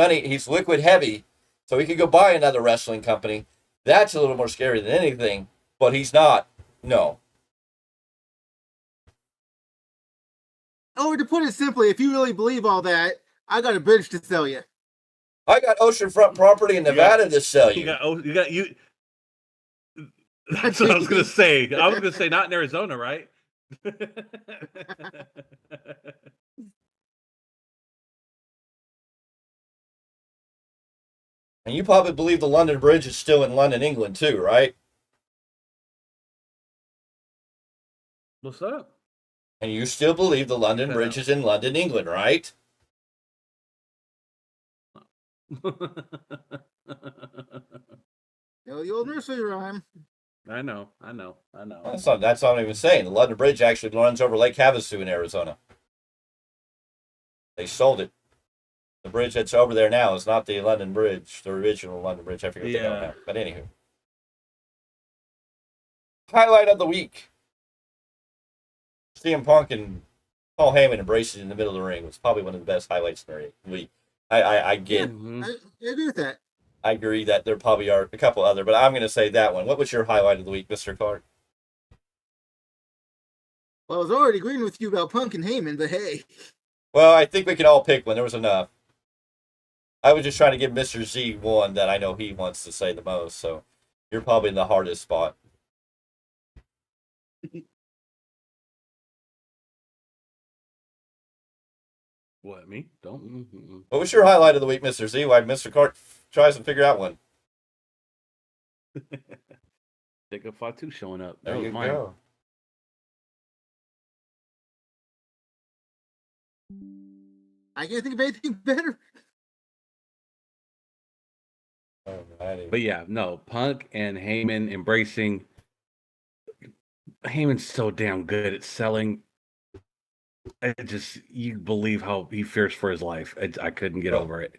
liquid heavy, so he could go buy another wrestling company. That's a little more scary than anything, but he's not. No. Or to put it simply, if you really believe all that, I got a bridge to sell you. I got oceanfront property in Nevada to sell you. You. That's what I was gonna say. I was gonna say not in Arizona, right? And you probably believe the London Bridge is still in London, England, too, right? What's up? And you still believe the London Bridge is in London, England, right? The old nursery rhyme. I know. That's not I'm even saying. The London Bridge actually runs over Lake Havasu in Arizona. They sold it. The bridge that's over there now is not the London Bridge, the original London Bridge. I forget what they call it now. But anywho. Highlight of the week. CM Punk and Paul Heyman embracing in the middle of the ring was probably one of the best highlights in the week. I get. Mm-hmm. I agree with that. I agree that there probably are a couple other, but I'm going to say that one. What was your highlight of the week, Mr. Clarke? Well, I was already agreeing with you about Punk and Heyman, but hey. Well, I think we can all pick one. There was enough. I was just trying to give Mr. Z one that I know he wants to say the most, so you're probably in the hardest spot. What, me? Don't. Mm-mm. What was your highlight of the week, Mr. Z? Why Mr. Clarke tries to figure out one. Jacob Fatu showing up. There That was you mine. go. I can't think of anything better. Alrighty. But yeah, no, Punk and Heyman embracing. Heyman's so damn good at selling. You believe how he fears for his life. I couldn't get over it.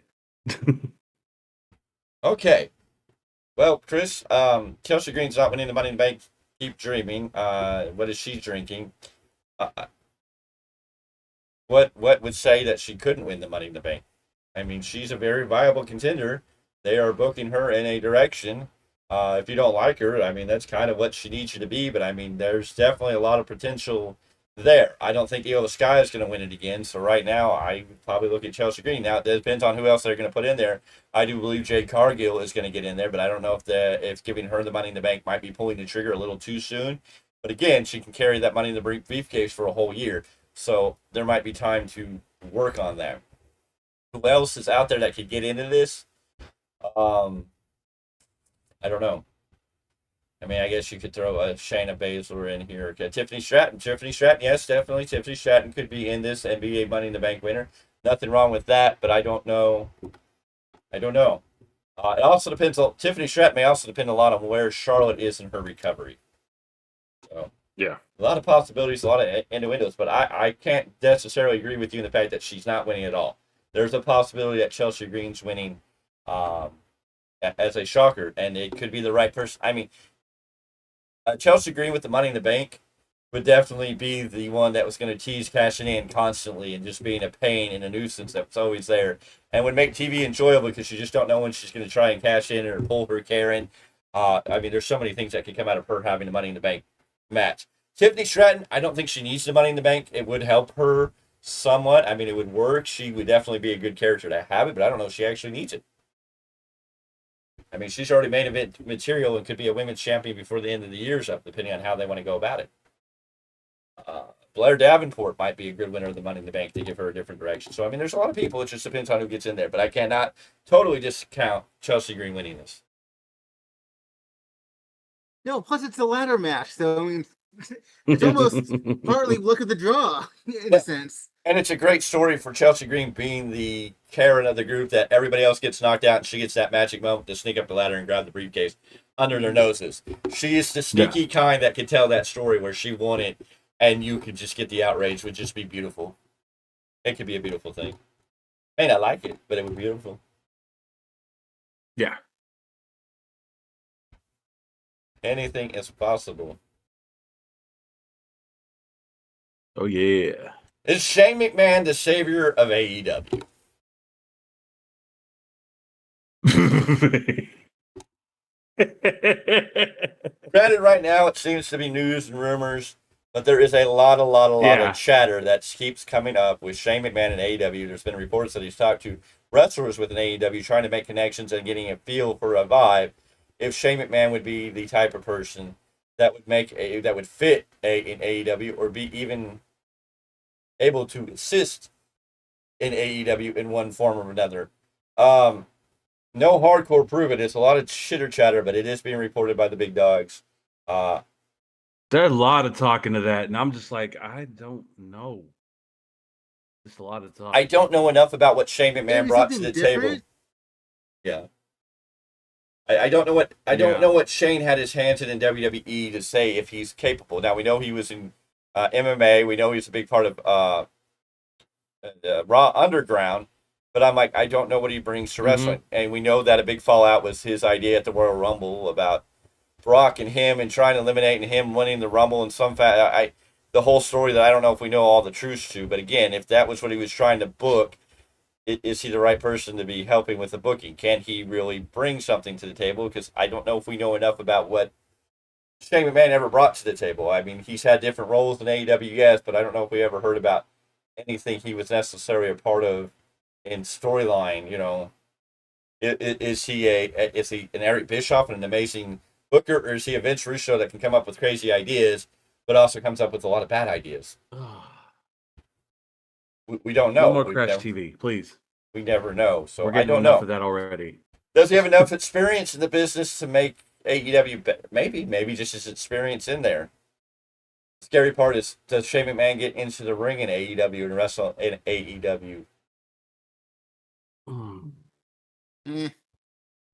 Okay. Well, Chris, Chelsea Green's not winning the Money in the Bank. Keep dreaming. What is she drinking? What would say that she couldn't win the Money in the Bank? I mean, she's a very viable contender. They are booking her in a direction. If you don't like her, I mean, that's kind of what she needs you to be. But I mean, there's definitely a lot of potential there. I don't think Io Sky is going to win it again. So right now, I would probably look at Chelsea Green. Now, it depends on who else they're going to put in there. I do believe Jade Cargill is going to get in there, but I don't know if giving her the Money in the Bank might be pulling the trigger a little too soon. But again, she can carry that Money in the Bank briefcase for a whole year. So there might be time to work on that. Who else is out there that could get into this? I don't know. I mean, I guess you could throw a Shayna Baszler in here. Okay, Tiffany Stratton, yes, definitely. Tiffany Stratton could be in this NBA Money in the Bank winner. Nothing wrong with that, but I don't know. It also depends on Tiffany Stratton may also depend a lot on where Charlotte is in her recovery. So Yeah. a lot of possibilities, a lot of innuendos, but I can't necessarily agree with you in the fact that she's not winning at all. There's a possibility that Chelsea Green's winning as a shocker, and it could be the right person. I mean, Chelsea Green with the Money in the Bank would definitely be the one that was going to tease cashing in constantly and just being a pain and a nuisance that was always there, and would make TV enjoyable because you just don't know when she's going to try and cash in or pull her Karen. I mean, there's so many things that could come out of her having the Money in the Bank match. Tiffany Stratton, I don't think she needs the Money in the Bank. It would help her somewhat. I mean, it would work. She would definitely be a good character to have it, but I don't know if she actually needs it. I mean, she's already main event material and could be a women's champion before the end of the year's up, depending on how they want to go about it. Blair Davenport might be a good winner of the Money in the Bank to give her a different direction. So, I mean, there's a lot of people. It just depends on who gets in there. But I cannot totally discount Chelsea Green winning this. No, plus it's a ladder match, so I mean, It's almost partly look at the draw in a sense. And it's a great story for Chelsea Green being the Karen of the group that everybody else gets knocked out and she gets that magic moment to sneak up the ladder and grab the briefcase under their noses. She is the sneaky kind that could tell that story where she won it and you could just get the outrage. It would just be beautiful. It could be a beautiful thing. May not like it, but it would be beautiful. Yeah. Anything is possible. Oh, yeah. Is Shane McMahon the savior of AEW? Granted, right now it seems to be news and rumors, but there is a lot of chatter that keeps coming up with Shane McMahon and AEW. There's been reports that he's talked to wrestlers within AEW, trying to make connections and getting a feel for a vibe. If Shane McMahon would be the type of person that would that would fit in AEW, or be even able to assist in AEW in one form or another. No hardcore proof it. It's a lot of chitter chatter, but it is being reported by the big dogs. There's a lot of talking to that, and I'm just like, I don't know. Just a lot of talk. I don't know enough about what Shane McMahon brought to the table. Yeah. I don't know what know what Shane had his hands in WWE to say if he's capable. Now we know he was in MMA. We know he's a big part of Raw Underground. But I'm like, I don't know what he brings to wrestling. And we know that a big fallout was his idea at the Royal Rumble about Brock and him and trying to eliminate and him winning the Rumble and the whole story that I don't know if we know all the truths to. But again, if that was what he was trying to book, is he the right person to be helping with the booking? Can he really bring something to the table? Because I don't know if we know enough about what Shane McMahon ever brought to the table. I mean, he's had different roles in AEW, yes, but I don't know if we ever heard about anything he was necessarily a part of in storyline. You know, is he an Eric Bischoff and an amazing booker, or is he a Vince Russo that can come up with crazy ideas, but also comes up with a lot of bad ideas? We don't know. No more Crash TV, please. We never know. So we're getting I don't enough know. of that already. Does he have enough experience in the business to make AEW better? Maybe just his experience in there. The scary part is, does Shane McMahon get into the ring in AEW and wrestle in AEW?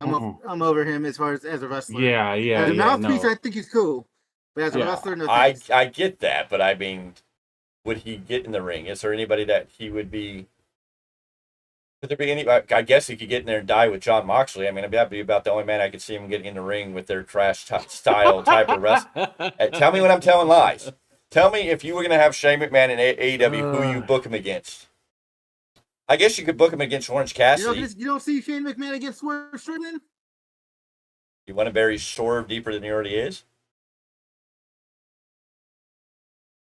I'm over him as far as a wrestler. Yeah. As a mouthpiece, I think he's cool. But as a wrestler, no I thanks. get that, but I mean, would he get in the ring? Is there anybody that he would be? Could there be any? I guess he could get in there and die with John Moxley. I mean, that'd be about the only man I could see him getting in the ring with their trash style type of wrestling. Tell me when I'm telling lies. Tell me if you were going to have Shane McMahon in AEW, who you book him against. I guess you could book him against Orange Cassidy. You don't see Shane McMahon against Swerve Strickland? You want to bury Swerve deeper than he already is?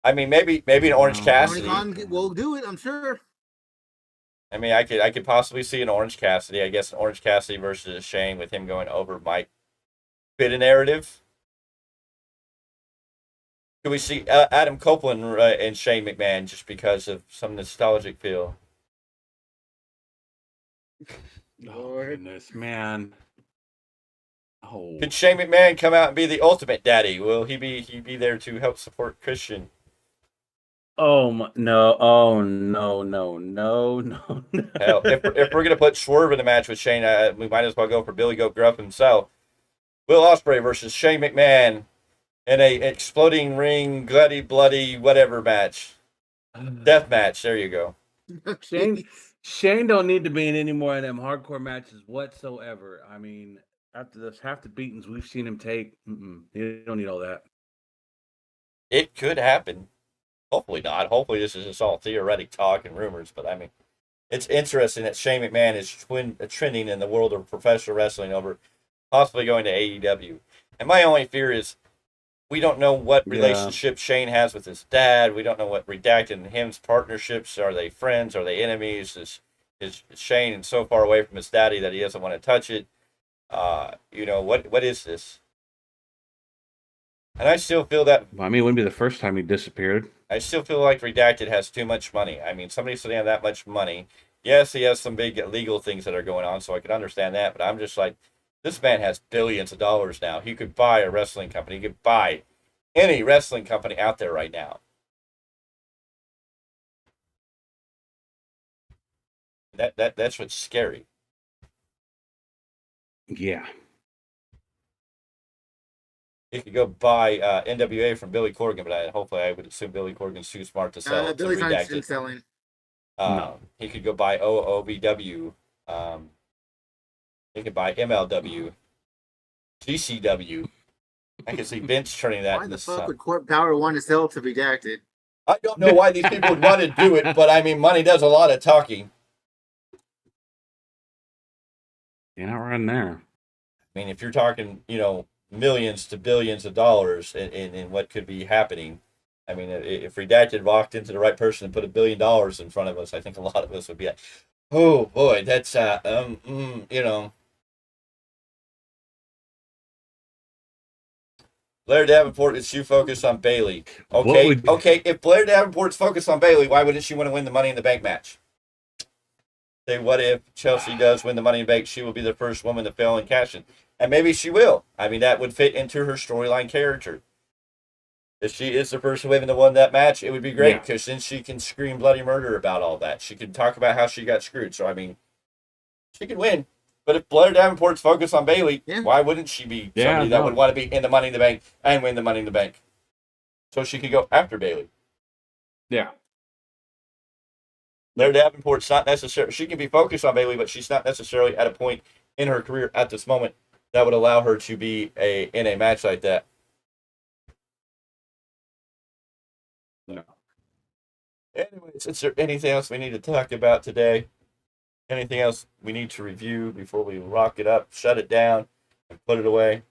I mean, maybe an Orange Cassidy. We'll do it, I'm sure. I mean, I could possibly see an Orange Cassidy. I guess an Orange Cassidy versus Shane with him going over might fit a narrative. Could we see Adam Copeland and Shane McMahon just because of some nostalgic feel? Oh, goodness, man. Oh. Could Shane McMahon come out and be the ultimate daddy? Will he be there to help support Christian? No. Oh, no. Hell, if we're gonna put Swerve in a match with Shane, we might as well go for Billy Goat Grubb himself. Will Ospreay versus Shane McMahon in a exploding ring, bloody whatever match, death match. There you go. Shane don't need to be in any more of them hardcore matches whatsoever. I mean, after this half the beatings we've seen him take, he don't need all that. It could happen. Hopefully not. Hopefully this is just all theoretic talk and rumors. But I mean, it's interesting that Shane McMahon is trending in the world of professional wrestling over possibly going to AEW. And my only fear is we don't know what relationship Shane has with his dad. We don't know what Redacted and him's partnerships. Are they friends? Are they enemies? Is Shane so far away from his daddy that he doesn't want to touch it? What is this? And I still feel that... Well, I mean, it wouldn't be the first time he disappeared. I still feel like Redacted has too much money. I mean, somebody sitting on that much money. Yes, he has some big legal things that are going on, so I can understand that. But I'm just like, this man has billions of dollars now. He could buy a wrestling company. He could buy any wrestling company out there right now. That's what's scary. Yeah. You could go buy NWA from Billy Corgan, but hopefully I would assume Billy Corgan's too smart to sell it. Billy's not interested in selling. No. He could go buy OOBW. He could buy MLW, GCW. I can see Vince turning that. Why the fuck would Court Power want to sell to Redacted? I don't know why these people would want to do it, but I mean, money does a lot of talking. You're not running there. I mean, if you're talking, millions to billions of dollars in what could be happening, I mean, if Redacted walked into the right person and put $1 billion in front of us, I think a lot of us would be like, oh boy, that's Blair Davenport is she focused on Bailey? Okay. If Blair Davenport's focused on Bailey, why wouldn't she want to win the Money in the Bank match? Say, what if Chelsea does win the Money in the Bank? She will be the first woman to fail in cash in. And maybe she will. I mean, that would fit into her storyline character. If she is the first woman to win that match, it would be great because then she can scream bloody murder about all that. She can talk about how she got screwed. So, I mean, she could win. But if Blair Davenport's focused on Bailey, why wouldn't she be somebody that would want to be in the Money in the Bank and win the Money in the Bank? So she could go after Bailey. Yeah. Blair Davenport's not necessarily, she can be focused on Bailey, but she's not necessarily at a point in her career at this moment that would allow her to be in a match like that. No. Anyways, is there anything else we need to talk about today? Anything else we need to review before we rock it up, shut it down, and put it away?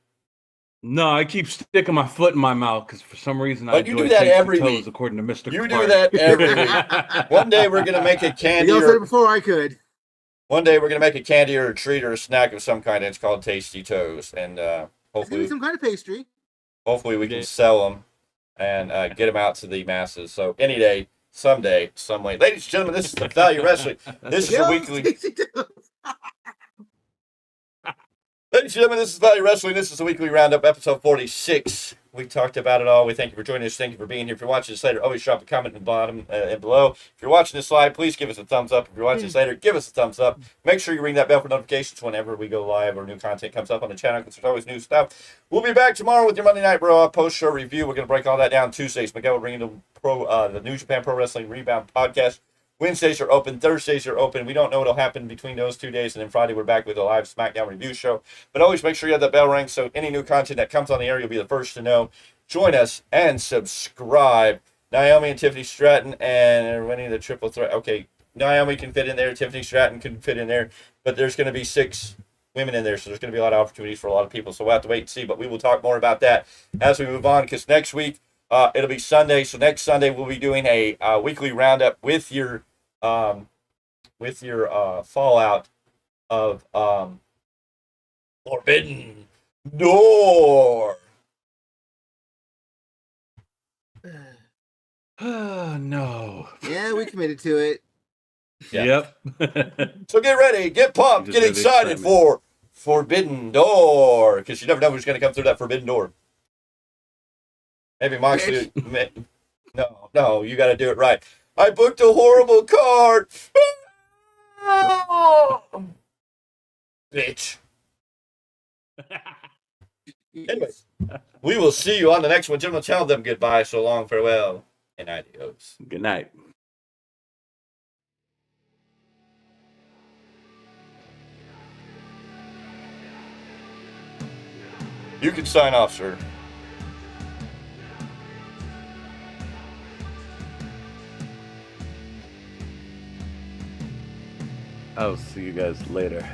No, I keep sticking my foot in my mouth because for some reason I you do that every week. According to Mr. You Clarke. do that every week. One day we're gonna make a candy. You said it before I could. One day we're gonna make a candy or a treat or a snack of some kind. And it's called Tasty Toes, and hopefully some kind of pastry. Hopefully we can sell them and get them out to the masses. So any day. Someday, some way. Ladies and gentlemen, this is the Value Wrestling. This is a weekly. Ladies and gentlemen, this is Value Wrestling. This is the weekly roundup, episode 46. We talked about it all. We thank you for joining us. Thank you for being here. If you're watching this later, always drop a comment in the bottom and below. If you're watching this live, please give us a thumbs up. If you're watching this later, give us a thumbs up. Make sure you ring that bell for notifications whenever we go live or new content comes up on the channel because there's always new stuff. We'll be back tomorrow with your Monday Night Raw post-show review. We're going to break all that down Tuesdays. Miguel will bring in the New Japan Pro Wrestling Rebound podcast. Wednesdays are open. Thursdays are open. We don't know what will happen between those 2 days. And then Friday, we're back with a live SmackDown review show. But always make sure you have that bell ring so any new content that comes on the air, you'll be the first to know. Join us and subscribe. Naomi and Tiffany Stratton and winning the triple threat. Okay, Naomi can fit in there. Tiffany Stratton can fit in there. But there's going to be 6 women in there. So there's going to be a lot of opportunities for a lot of people. So we'll have to wait and see. But we will talk more about that as we move on. Because next week, it'll be Sunday. So next Sunday, we'll be doing a weekly roundup with your fallout of Forbidden Door. No. Yeah, we committed to it. Yeah. Yep. So get ready, get pumped, get excited for Forbidden Door, because you never know who's going to come through that Forbidden Door. Maybe Moxley. No, you got to do it right. I booked a horrible card. Bitch. Anyways, we will see you on the next one. Jim will tell them goodbye, so long, farewell, and adios. Good night. You can sign off, sir. I'll see you guys later.